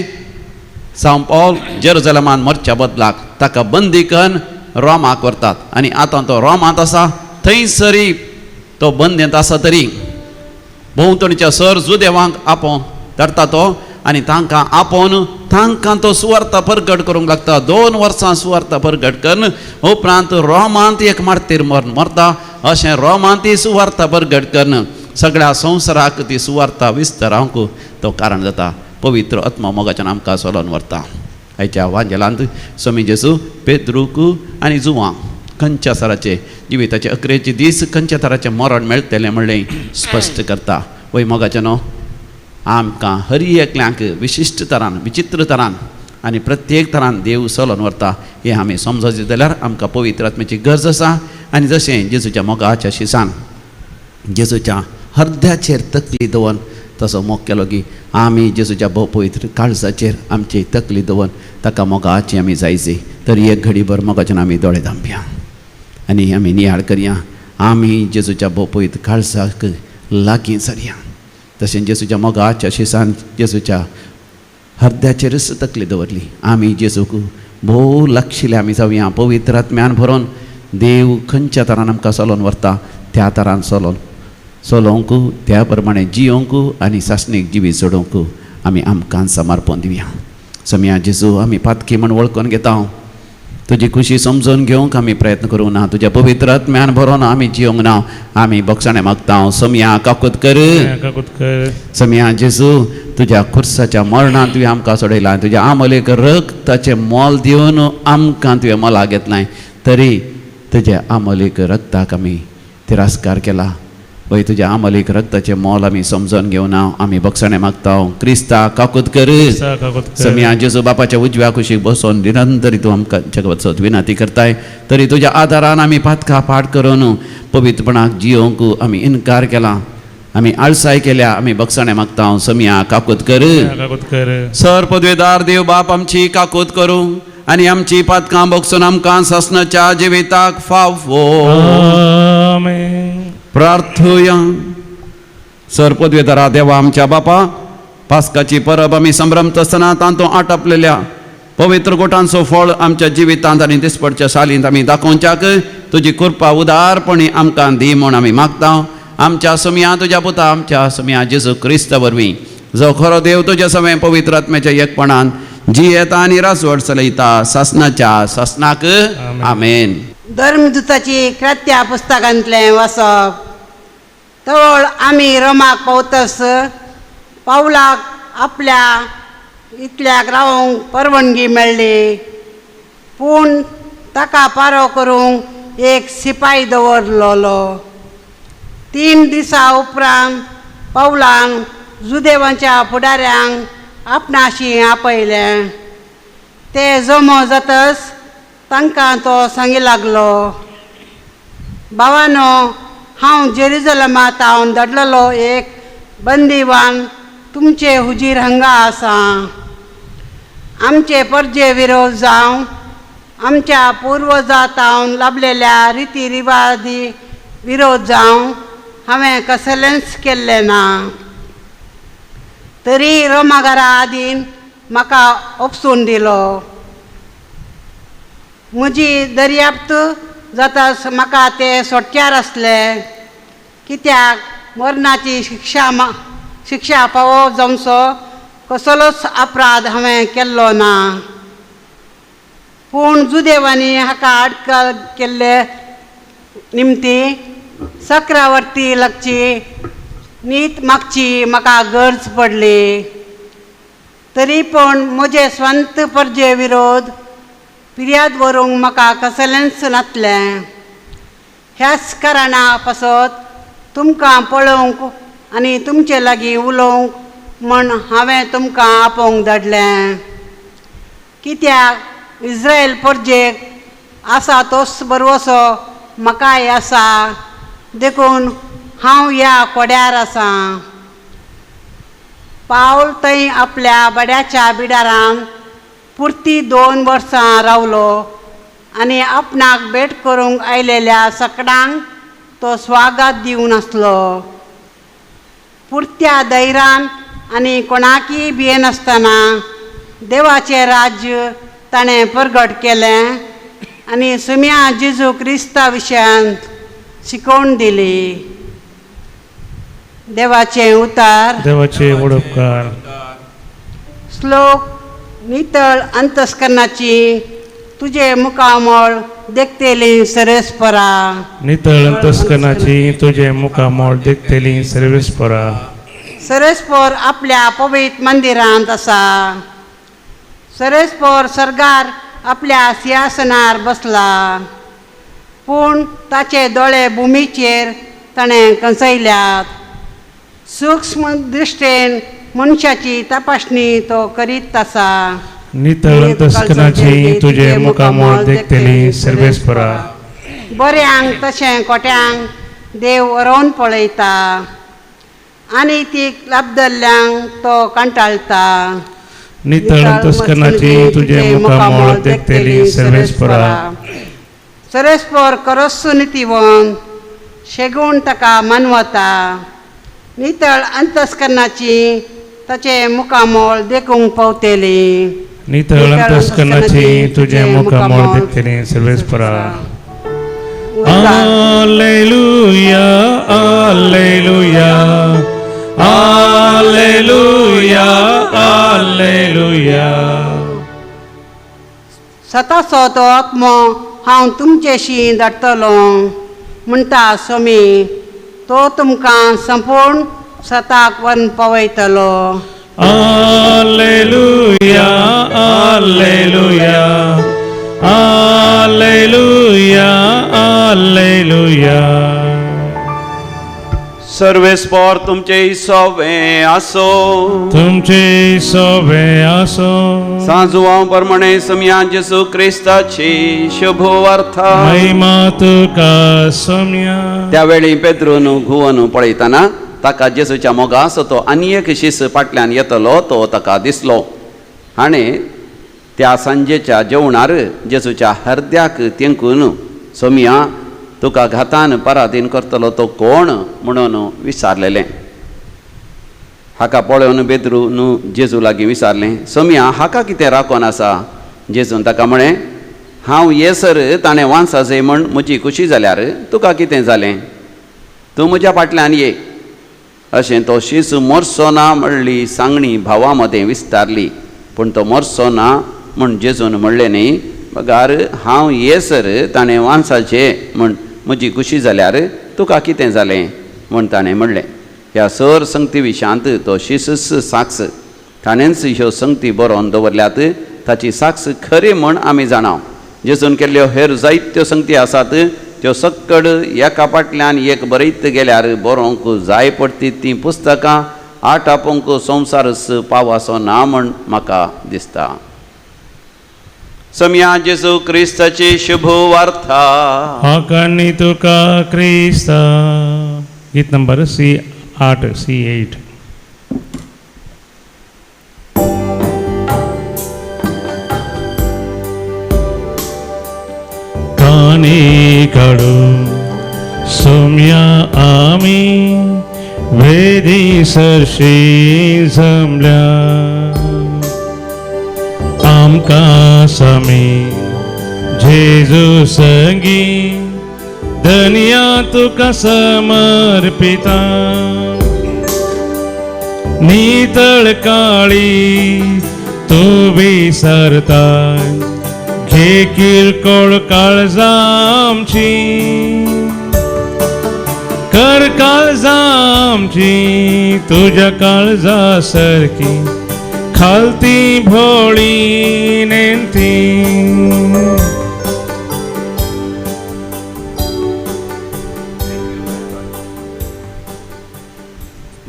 सांत पौल जेरुसलेमान मरच्या बदलाक ताका बंदी करून रोमाक व्हरतात. आनी आतां तो रोमांत आसा, थंयसरी तो बंदेंत आसा तरी भोंवतणच्या सर जुदेवांक आपोवन धरता तो आनी तांकां आपोवन तांकां तो सुवार्थ परगट करूंक लागता. 2 वर्सां सुवार्थ परगट करून उपरांत रोमांत एक मार्तीर मरता. अशें रोमांत सुवार्थ परगट करून सगळ्या संवसाराक ती सुवार्थ विस्तारावंक तो कारण जाता. पवित्र आत्मा मोगाच्यान आमकां चलोवन व्हरता. आयच्या वांजेलांत स्वामी जेजू पेद्रूक आनी जुवां खंयच्या सराचे जिविताचे अकरेचे दीस खंयच्या तराचें मरण मेळटलें म्हणलें स्पश्ट करता. वय मोगाच्यान आमकां हर एकल्यांक विशिश्ट तरान विचित्र तरान आनी प्रत्येक तरान देव चलोवन व्हरता. हें आमी समजत जाल्यार आमकां पवित्र आत्म्याची गरज आसा. आनी जशें जेजूच्या मोगाच्या शिसान जेजूच्या हृदयाचेर तकली दवरून तसो मोग केलो की आमी जेजूच्या भोव पवित्र काळजाचेर आमची तकली दवरून ताका मोगाची आमी जायची. तरी एक घडीभर मोगाच्यान आमी दोळे धांपया आनी आमी नियाळ करया. आमी जेजूच्या भोव पवित्र काळजाक लागीं सरया. तशें जेजूच्या मोगाच्या शिसान जेजूच्या हृदयाचेरच तकली दवरली. आमी जेजूक भोव लागशिल्ले आमी जावया पवित्र आत्म्यान भरोन देव खंयच्या तरान आमकां चलोवन व्हरता त्या तरान चलोवंक त्या प्रमाणे जियोंक आनी सासणीक जिवी सोडोवंक आमी आमकां समर्पण दिवया. समया जेजू आमी पातकी म्हण वळखून घेता तुजी खुशी समजून घेवंक आमी प्रयत्न करूं ना तुज्या पवित्र आत्म्यान भरोन आमी जियोंक ना आमी बक्षणे मागता. समया काकूत कर समया जेजू तुज्या खुर्साच्या मरणांत तुवें आमकां सोडयलां तुज्या आमलेक रक्ताचें मोल दिवन आमकां तुवें मोला घेतलां तरी तुज्या आमलेक रक्ताक आमी तिरस्कार केला. वय तुज्या आमलेक रक्ताचें मोल आमी समजून घेवना आमी बक्षणे मागता. क्रिस्ता काकूत कर समया जेजू बापाच्या उजव्या कुशीक बसोन निरंतरी तूं आमकां जगवचोत विनंती करताय तरी तुज्या आदारान आमी पातकां पाठ करून पवित्रपणाक जियोंक आमी इन्कार केला आमी आळसाय केल्या आमी बक्षणे मागता. समया काकूत कर सर पदवेदार देव बाप आमची काकूत करूं आनी आमची पातकां बक्षून आमकां ससनाच्या जिविताक फावो प्रार्थुया. सर पदवेदारा देवा आमच्या बापा पास्काची परब आमी संभ्रमत आसतना तांतूं आटपलेल्या पवित्र गोठांचो फळ आमच्या जिवितांत आनी दिसपडच्या सालींत आमी दाखोवच्याक तुजी कृपा उदारपणी आमकां दी म्हूण आमी मागता. आमच्या समया तुज्या पुता आमच्या समया जेजू क्रिस्ता वरवीं जो खरो देव तुज्या समें पवित्र आत्म्याच्या एकपणान जी येता आनी रासवड चलयता सासनाच्या सासनाक आमेन. धर्मदुताची कृत्या पुस्तकांतलें वाचप. तवळ आमी रोमाक पावतस पावलाक आपल्या इतल्याक रावंक परवानगी मेळ्ळी पूण ताका पारो करूंक एक सिपाई दवरलोलो. 3 दिसां उपरांत पावलान जुदेवांच्या फुडाऱ्यांक आपणाशी आपयलें. ते जमो जातच तांकां तो सांगी लागलो भावानो हांव जेरुसलेमांत हांव धाडलेलो एक बंदीवान तुमचे हुजीर हांगा आसा. आमचे परजे विरोध जावं आमच्या पुर्वजांतावन लाभलेल्या रिती रिवाजी विरोध जावं हांवें कसलेंच केल्लें ना. तरी रोमागारा आदीन म्हाका उपसून दिलो. म्हजी दर्याप्त जाताच म्हाका ते सोडच्यार आसले कित्याक मरणाची शिक्षा फावो जावचो कसलोच अपराध हांवें केल्लो ना. पूण जुदेवांनी हाका आडकल केल्ले निमती चक्रवर्ती लागची न्हीद मागची म्हाका गरज पडली. तरी पूण म्हजे स्वंत परजे विरोध फिर्याद व्हरूंक म्हाका कसलेंच नासलें. ह्याच कारणा पासत तुमकां पळोवंक आनी तुमचे लागीं उलोवंक म्हण हांवें तुमकां आपोवंक धाडलें. कित्याक इस्रायल परजेक आसा तोच बरवसो म्हाकाय आसा देखून हांव ह्या कोड्यार आसा. पावल थंय आपल्या बड्याच्या बिडारान पुर्ती 2 वर्सां रावलो आनी आपणाक भेट करूंक आयलेल्या सकडांक तो स्वागत दिवन आसलो. पुर्त्या धैर्यान आनी कोणाकीय भियेनासतना देवाचें राज्य ताणें प्रगट केलें आनी समया जेजू क्रिस्ता विशयांत शिकोवन दिली. देवाचें उतार. देवाचे वडपकार. श्लोक. नितळ अंतस्करणाची तुझे मुखामोळ देखतेली सर्वेस्परा. नितळ अंतस्करणाची तुझे मुखामोळ देखतेली सर्वेस्परा. सर्वेस्पर आपल्या पवित्र मंदिरांत आसा. सर्वेस्पर सर्गार आपल्या सिंहासनार बसला पूण ताचे दोळे भुमीचेर ताणें कंसयल्यात. सूक्ष्म दृश्टेन मनशाची तपासणी तो करीत आसा. नितळ अंतस्करणाची तुझे मुखामोळ देखतेली सर्वेस्परा. बऱ्यांक तशें कोट्यांक देव अरोवन पळयता आनी ती लाभदल्ल्यांक तो कंटाळटा. नितळ अंतस्करणाची तुझे मुखामोळ देखतेली सर्वेस्परा. सर्वेस्पर करस्सु नितीवन शेगून ताका मानवता. नितळ अंतस्करणाची ताचे मुखामोळ देखूंक पावतेली. नितळ अंतस्करणाची तुझे मुखामोळ दिसतले सर्वेस्परा. Alleluia, Alleluia, Alleluia, Alleluia. सताचो तो आत्मो हांव तुमचेशी धाडटलो म्हणटा स्वामी, तो तुमकां संपूर्ण सताक वन पावयतलो. Alleluia, Alleluia, Alleluia, Alleluia. सर्वेस्पर तुमचे सवे आसो. तुमचे सोबे असो. सांजुवां प्रमाणे समया जेसू क्रिस्ताची शुभ वार्ता. महिमा तुका सोम्या. त्यावेळी पेद्रून घुवन पळयतना ताका जेसूच्या मोगास तो आनी एक शिस फाटल्यान येतलो तो ताका दिसलो. हाणें त्या सांजेच्या जेवणार जेसूच्या हृदयाक तेंकून, सोमिया, तुका घातान पराधीन करतलो तो कोण म्हणून विचारलेलें. हाका पळोवन पेद्रून जेजू लागीं विचारलें, सोमिया, हाका कितें राखोन आसा? जेजून ताका म्हळें, हांव येसर ताणें वांसाचे म्हण म्हजी खुशी जाल्यार तुका कितें जालें? तूं म्हज्या फाटल्यान ये. अशें तो शीस मरचो ना म्हणली सांगणी भावा मदें विस्तारली. पूण तो मरचो ना म्हण जेजून म्हणलें न्ही, बगार हांव येसर ताणें वांसाचे म्हण म्हजी खुशी जाल्यार तुका कितें जालें म्हण ताणें म्हणलें. ह्या सर संगती विशांत तो शीसच साक्ष. ताणेंच ह्यो संगती बरोवन दवरल्यात, ताची साक्ष खरी म्हण आमी जाणाव. जेजून केल्ल्यो हेर जायत्यो संगती आसात, त्यो सक्कड एका फाटल्यान एक बरयत गेल्यार बरोवंक जाय पडटी तीं पुस्तकां आटापोवंक संवसारच पावासो ना म्हण म्हाका दिसता. समया जेजू क्रिस्ताची शुभ वार्ता. हाकानी तुका क्रिस्ता. गीत नंबर C8, C8. कानी काढू सोम्या आमी वेदी सरशी जमल्या. आमकां समी जेजू संगी धन्या तुका समर्पिता. नितळ काळी तूं विसरता, घे किरकोळ काळजां आमची. कर काळजां आमची तुझ्या काळजा सारकी, खालती भोळी नेंती.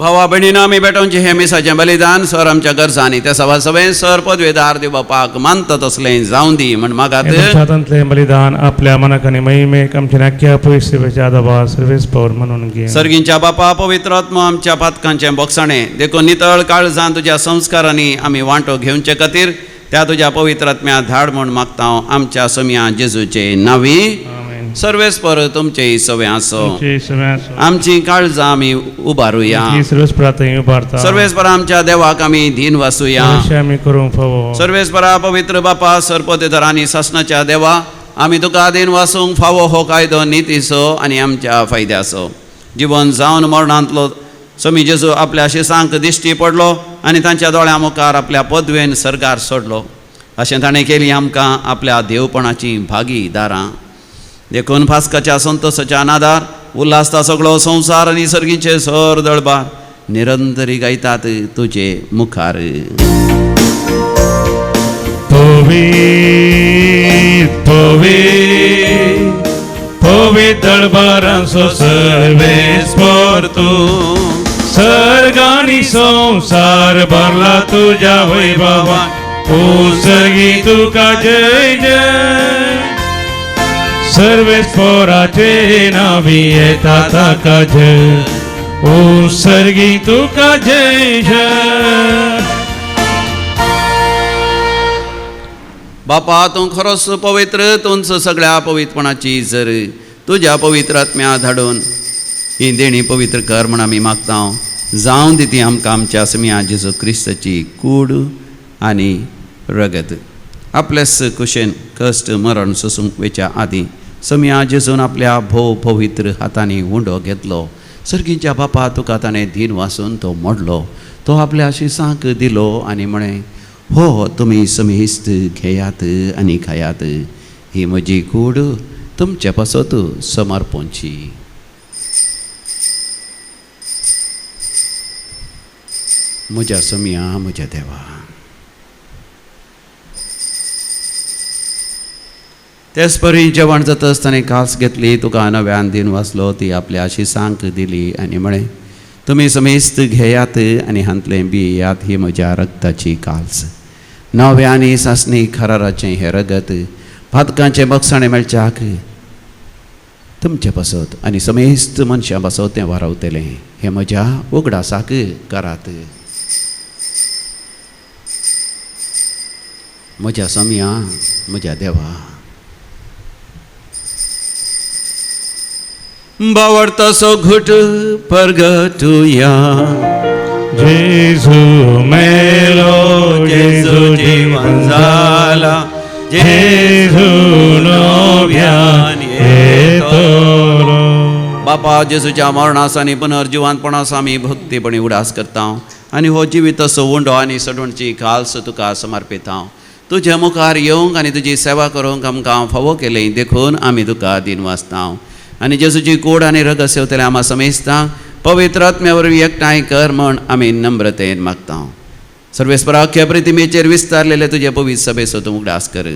भावा भयणीनो, आमी बेटोवचें हे मिसाचें बलिदान सर आमच्या गरजांनी त्या सभा सभेन सर पदवेदार दिवपाक मानता तसलें जावं दी म्हण मागात. छातांतलें बलिदान आपल्या मनाक आनी महिमेक आमच्या नाक्या पयसेच्या आदाबा सर्वेस पवर म्हणून घे. सर्गींच्या बापा पवित्र आत्मा आमच्या पातकांचें बोगसाणें देखून नितळ काळजां तुज्या संस्कारांनी आमी वांटो घेवचे खातीर त्या तुज्या पवित्र आत्म्या धाड म्हण मागता हांव आमच्या समया जेजूचे नांवी. सर्वेस्पर तुमचे सवे आसो. आमची काळजां आमी उबारुया. सर्वेस्पर आमच्या देवाक आमी धीन वासुया. सर्वेस्परा पवित्र बापा सरपतेधर आनी शासनाच्या देवा, आमी तुका धीन वासूंक फावो हो कायदो नितीसो आनी आमच्या फायद्याचो. जिवन जावन मरणांतलो समी जेजू आपल्या शिसांक दिश्टी पडलो आनी तांच्या दोळ्या मुखार आपल्या पदवेन सर्गार सोडलो. अशें ताणें केली आमकां आपल्या देवपणाची भागीदारां. देखून फास्काच्या संतोशाच्या नादार उल्हासता सगळो संवसार आनी सर्गीचे सर दळबार निरंतरी गायतात तुजे मुखार. दळबारांचो सर्वेस्पर तूं, सर्गानी संसार भरला तुझ्या वैभवान. ओ सर्गी तुका जय जय. सर्वेस्पराचे नावी येता ताका जय. ओ सर्गी तुका जय जय. बापा तूं खरोच पवित्र, तूंच सगळ्या पवित्रपणाची जर तुज्या पवित्र आत्म्या धाडून ही देणी पवित्र कर म्हण आमी मागता. जावं दी ती आमकां आमच्या समिया जेजू क्रिस्ताची कूड आनी रगत. आपल्यास कुशेन कष्ट मरण सोसूंक वेच्या आदी समया जेजून आपल्या भोव पवित्र हातांनी उंडो घेतलो. सर्गीच्या बापा तुका ताणें धीन वासून तो मोडलो. तो आपल्या शिसांक दिलो आनी म्हळें, हो तुमी समेस्त घेयात आनी खायात, ही म्हजी कूड तुमचे पासत समर्पणची. म्हज्या समया म्हज्या देवा. तेच परी जेवण जातच ताणें कास घेतली, तुका नव्यान दिन वाचलो, ती आपल्या शिसांक दिली आनी म्हळें, तुमी समेस्त घेयात आनी हांतलें बियात, ही म्हज्या रक्ताची काल्स. नव्या आनी सासणी खराराचें हें रगत पातकांचें बक्षाणें मेळच्याक तुमचे पासत आनी समेस्त मनशां पासत तें वारावतलें. हें म्हज्या उगडासाक करात. म्हज्या समया म्हज्या देवा. बावडतासो घुट परगटुया. जेजू मेलो, जेजू जीवन जाला, जेजू नव्यान येतलो. बापा जेजूच्या मरणास आनी पुनर्जिवांतपणास आमी भक्तीपणी उडास करता आनी हो जिवीत असो उंडो आनी सडूणची काल्स तुका समर्पिता. तुज्या मुखार येवंक आनी तुजी सेवा करूंक आमकां फावो केलें देखून आमी तुका दिन वाचता. आनी जेजूची कूड आनी रगत सेवतले आम्हा समेस्तांक पवित्र आत्म्या वरवीं एकठांय कर म्हण आमी नम्रतेन मागता. सर्वेस्परा अख्ख्या प्रिथिवीचेर विस्तारलेले तुजे पवित्र सभेचो तूं उगडास कर.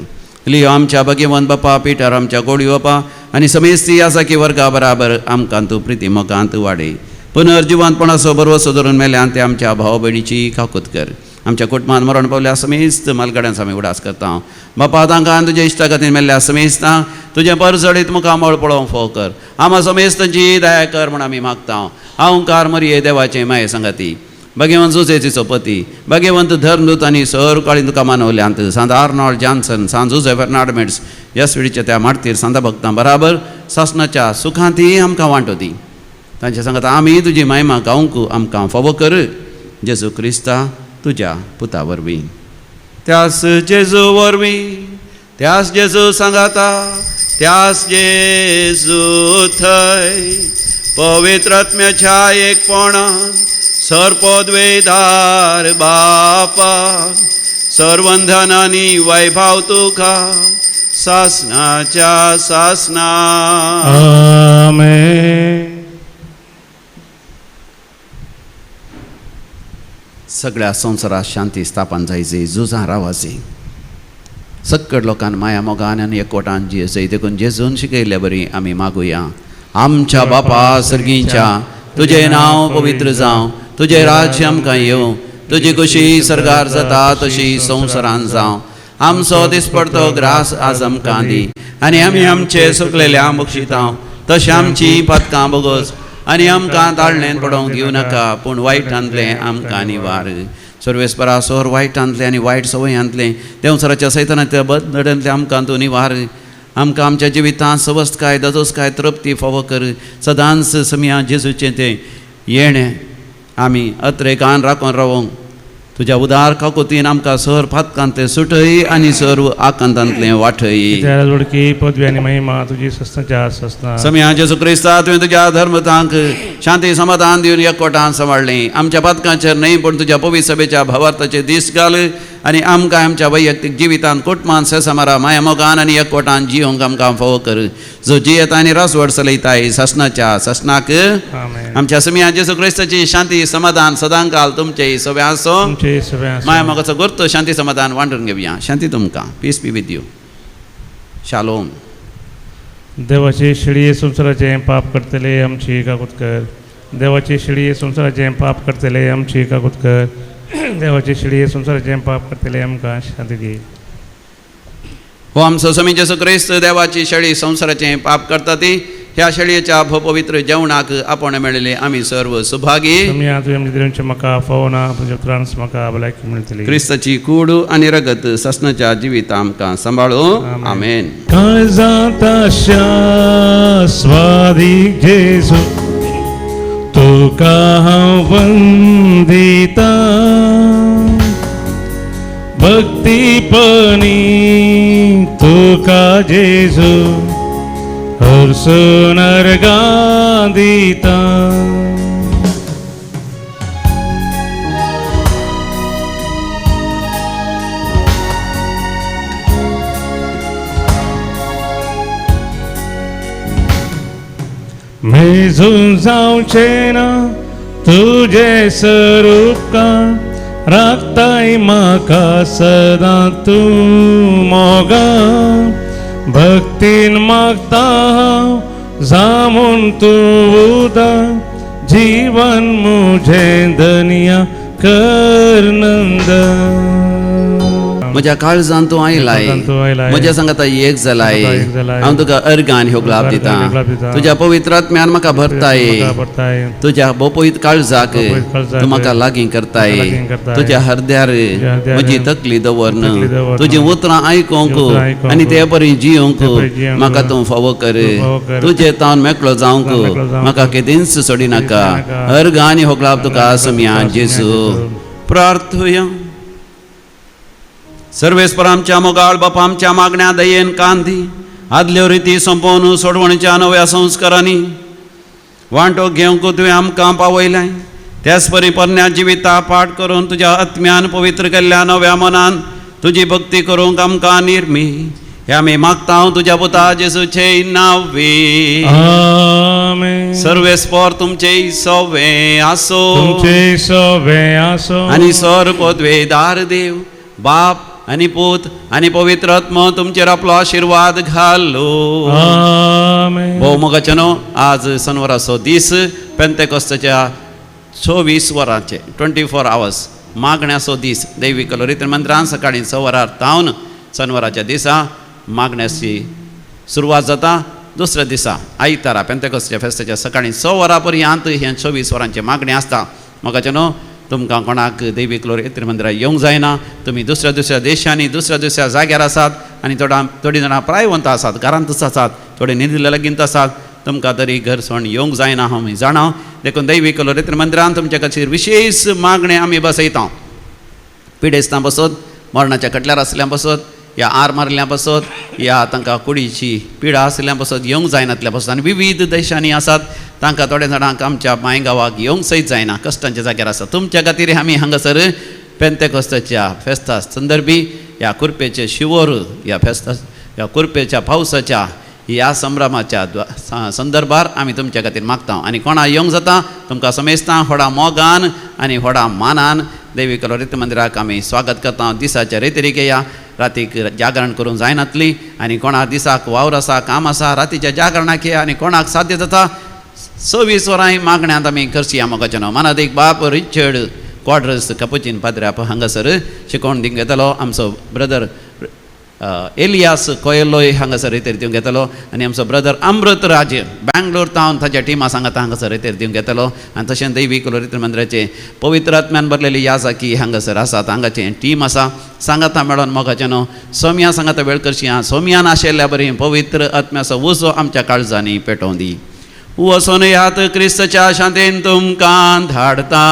लियो आमच्या भगिवन बापा, पिटर आमच्या गोडी बापा आनी समेस्ती आसा की वर्गा बराबर आमकां तूं प्रिती मोगांत वाडय. पुनर्जिवांतपणाचो बरवसो धरून मेल्यान ते आमच्या भाव भयणीची काकूत कर. आमच्या कुटुंबांत मरण पावल्या समेस्त मालगाड्यांचो आमी उडास करता. बापा तांकां तुज्या इश्टा खातीर मेल्ल्या समेस्तांक तुजें परजडीत मुखामळ पळोवंक फोव कर. आम्हा समेस्तांची दया कर म्हण आमी मागता. हांवकार मरिये देवाचे माये संगाती, भगिवंत जुजेचो पती, भगिवंत धर्मदूत आनी सर काळी तुका मानवल्यांत सांत आर्नॉल्ड जॉन्सन, सांत जुझे फर्नांडमेंट्स ह्या स्विडीच्या त्या मारतीर सांता भक्तां बराबर सासणाच्या सुखांती आमकां वांटो दी. तांच्या सांगात आमी तुजी महिमा गावंक आमकां फावो कर. जेजू क्रिस्ता तुज्या पुता वरवीं. त्यास जेजू वरवीं, त्यास जेजू सांगाता, त्यास जेजू थंय पवित्र आत्म्याच्या एकपणान सर्पोद्वेदार बापा सर्वंधनानी वैभव तुका सासणाच्या सासना. आमेन. सगळ्या संवसारात शांती स्थापन जायची, झुजां रावाची. सक्कड लोकांन माया मोगान आनी एकवटान जियेचय देखून जेजून शिकयल्या बरी आमी मागुया. आमच्या बापा सर्गीच्या, तुजें नांव पवित्र जावं, तुजें राज्य आमकां येवं, तुजी कुशी सरगार जाता तशी संवसारान जावं. आमचो दिसपडतो ग्रास आज आमकां दी आनी आमी आमचे सुकलेल्या बक्षिता तशें आमची पातकां बोगोस आनी आमकां ताळणेन पडोवंक दिवं नाका, पूण वायटांतलें आमकां निवार. सर्वेस्परा सोर वायटांतलें आनी वायट संवयांतलें देंवसराच्या सैतानाच्या बंधनांतलें आमकां तूं निवार. आमकां आमच्या जिवितांत सवस्तकाय दजोसकाय तृप्ती फावो कर. सदांच समया जेजूचें तें येणें आमी अत्रेकान राखून रावोंक तुज्या उदार काकुतीन आमकां सर फातकांतलें सुटय आनी सर आकांतांतलें वाटय. त्या जोडकी पदवी आनी महिमा तुजी सस्ताच्या सस्ता. समया जेजू क्रिस्ता तुवें तुज्या धर्मतांक शांती समाधान दिवन एकवटान सांबाळलें. आमच्या पातकांचेर न्हय पूण तुज्या पवित्र सभेच्या भवार्थाचे दीस घाल आनी आमकां आमच्या वैयक्तीक जिवितांत कुटुंबान सेसामारा माया मोगान आनी एकवटान जियोंक आमकां फावो कर. जो जियेता आनी रासवड चलयताय ससनाच्या ससनाक. आमेन. आमच्या समया जेजू क्रिस्ताची शांती समाधान सदांकाल तुमचे सगळे आसो. माया मोगाचो गुर्त शांती समाधान वांटून घेवया. शांती तुमकां. Peace be with you. Shalom. देवाची शिडी संवसाराचें पाप करतले आमची काकूत कर. देवाची शिडी संवसाराचें पाप करतले आमची काकूत कर. देवाची शिडी संवसाराचें पाप करतले आमकां शांती दी. हो आमचो समी जेजू क्रिस्त देवाची शेळी संवसाराचें पाप करता ती ह्या शेळयेच्या पवित्र जेवणाक आपण मेळिल्ले आमी सर्व सुभागी. समया तुवें आमच्या देवाचें म्हाका फावो ना, तुज्या उतरांस म्हाका भलायकी मेळटली. क्रिस्ताची कूड आनी रगत ससनाच्या जिवीत आमकां सांबाळूं. आमेन. काळजांत स्वादीक जेजू तुका हांव वंदिता. भक्तीपणी तुका जेजू हरसून अर्गा दिता. मेजून जावचे ना तुझे स्वरूपकार राखताय म्हाका सदां तूं मोगा. भक्तीन मागता हांव जामून तूं उदार जीवन मुझें धनिया कर नंद. म्हज्या काळजांत तूं आयलाय, म्हज्या सांगाता एक जालाय. हांव तुका अर्गान ह्यो लाभ दिता. तुज्या पवित्र आत्म्यान म्हाका भरताय. तुज्या पवित्र काळजाक तूं म्हाका लागीं करताय. तुज्या हृदयार म्हजी तकली दवरन तुजी उतरां आयकूंक आनी ते परी जियोंक म्हाका तूं फावो कर. तुजे तावन मेकळो जावंक म्हाका केदींच सोडी नाका. अर्गान ह्यो लाभ तुका आसुमिया जेजू. प्रार्थुया. सर्वेस्पर आमच्या मोगाळ बापा आमच्या मागण्या दयेन कांदी आदल्यो रिती संपोवन सोडवणीच्या नव्या संस्कारांनी वांटो घेवंक तुवें आमकां पावयलाय. त्याच परी परन्या जिविता पाठ करून तुज्या आत्म्यान पवित्र केल्ल्या नव्या मनान तुजी भक्ती करूंक आमकां निर्मी. हे आमी मागता तुज्या पुता जेजूचे नांवे. आमेन. सर्वेस्पर तुमचे सवे आसो. तुमचे सवे आसो. आनी सर्वपदवेदार देव बाप आनी पूत आनी पवित्र आत्मा तुमचेर आपलो आशीर्वाद घालो. आमेन. भोव मोगाचनो आज शनिवाराचो दीस पेंतेकोस्ताच्या 24 वरांचे 24 hours मागण्याचो दीस. दैवी कलोरित्र मंदिरांत सकाळीं 6 वरार तावन शनिवाराच्या दिसा मागण्याची सुरवात जाता. दुसऱ्या दिसा आयतारा पेंतेकोस्ताच्या फेस्ताच्या सकाळीं 6 वरां पर्यंत हे 24 वरांचे मागणी आसता. मोगाचनो तुमकां कोणाक दैवी कलोरित्र मंदिरात येवंक जायना. तुमी दुसऱ्या देशांनी दुसऱ्या जाग्यार आसात आनी थोडी जाणां प्रायवंत आसात, घरांतूच आसात, थोडे निदिल्ले लेगीत आसात. तुमकां तरी घर सोडून येवंक जायना हांव जाणा. देखून दैवी कलोरित्र मंदिरांत तुमच्या खातीर विशेश मागणे आमी बसयता. पिडेस्तां बसत, मरणाच्या कटल्यार आसल्यां बसत, या आर मारल्यां बसत, या तांकां कुडीची पिडा आसल्यां बसत येवंक जायनातल्या बसत आनी विविध देशांनी आसात. तांकां थोड्या जाणांक आमच्या मायगांवाक येवंक सयत जायना, कश्टांच्या जाग्यार आसात. तुमच्या खातीर आमी हांगासर पेंतेकोस्ताच्या फेस्ता संदर्भी ह्या कुरपेचे शिवोर ह्या फेस्ता ह्या कुरपेच्या पावसाच्या ह्या संभ्रमाच्या संदर्भार आमी तुमच्या खातीर मागता. आनी कोणा येवंक जाता तुमकां समेस्ता व्हडा मोगान आनी व्हडा मानान दैवी कलोरित्र मंदिराक आमी स्वागत करता. दिसाच्या रेतीरीक या रातीक जागरण करूंक जायनातली आनी कोणाक दिसाक वावर आसा, काम आसा, रातीच्या जागरणाक या आनी कोणाक साध्य जाता 26 वरां मागण्यांत आमी करची. मोगाचनो मनात एक बाप रिचर्ड क्वाड्रस कपुचीन पाद्र्याप हांगासर शिकोवन दिवंक येतलो. आमचो ब्रदर एलियास कोयलोय हांगासर रेतेर दिवंक येतलो आनी आमचो ब्रदर अमृत राज बँगलोर तावन ताच्या टिमा सांगात हांगासर रेतेर दिवंक येतलो. आनी तशेंच दैवी कलोरित्र मंदिराचे पवित्र आत्म्यान भरलेली याजाकी हांगासर आसात, हांगाचे टीम आसा. सांगाता मेळोन मोगाचनो सोम्या सांगाता वेळ करची. सोम्यान आशिल्ल्या बरी पवित्र आत्म्याचो उजो आमच्या काळजांनी पेटोवन दी. वसोन यात क्रिस्तच्या शांतेन तुमकां धाडता.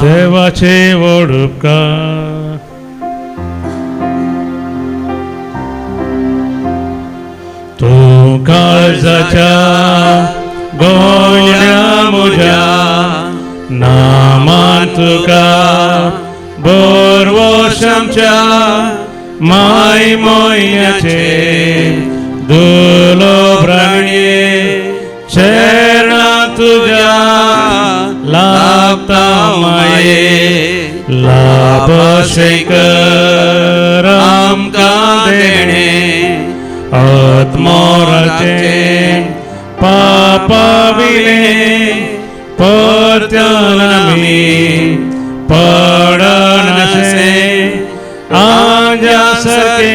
देवाचे व्हड उपकार. तूं काळजाच्या गोंयड्या म्हज्या नामान तुका बरवश आमच्या माय मोयण्याचे दुलो प्राणी शरणा तुझ्या लागता माये लाभशेकर आमकां देणे आत्मोराचे पापाविले परत्यान आमी पडनासे आजासके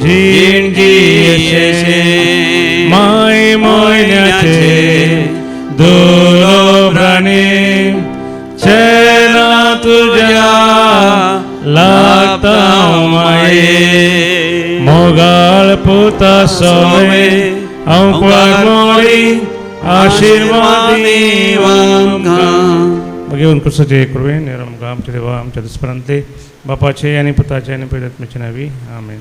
जिणजीशे माय मोयण्याचे दुलो प्राणी चेना तुझ्या लागता माये मोगाळ पुता सोवे अंपार मोळी आशीर्वादी वांगा घेऊन कृष्णाचे कृपेन आमच्या देवा आमच्या दुष्परांतले बापाचे आणि पुताचे आणि पवित्रात्म्याचे नावी आमेन.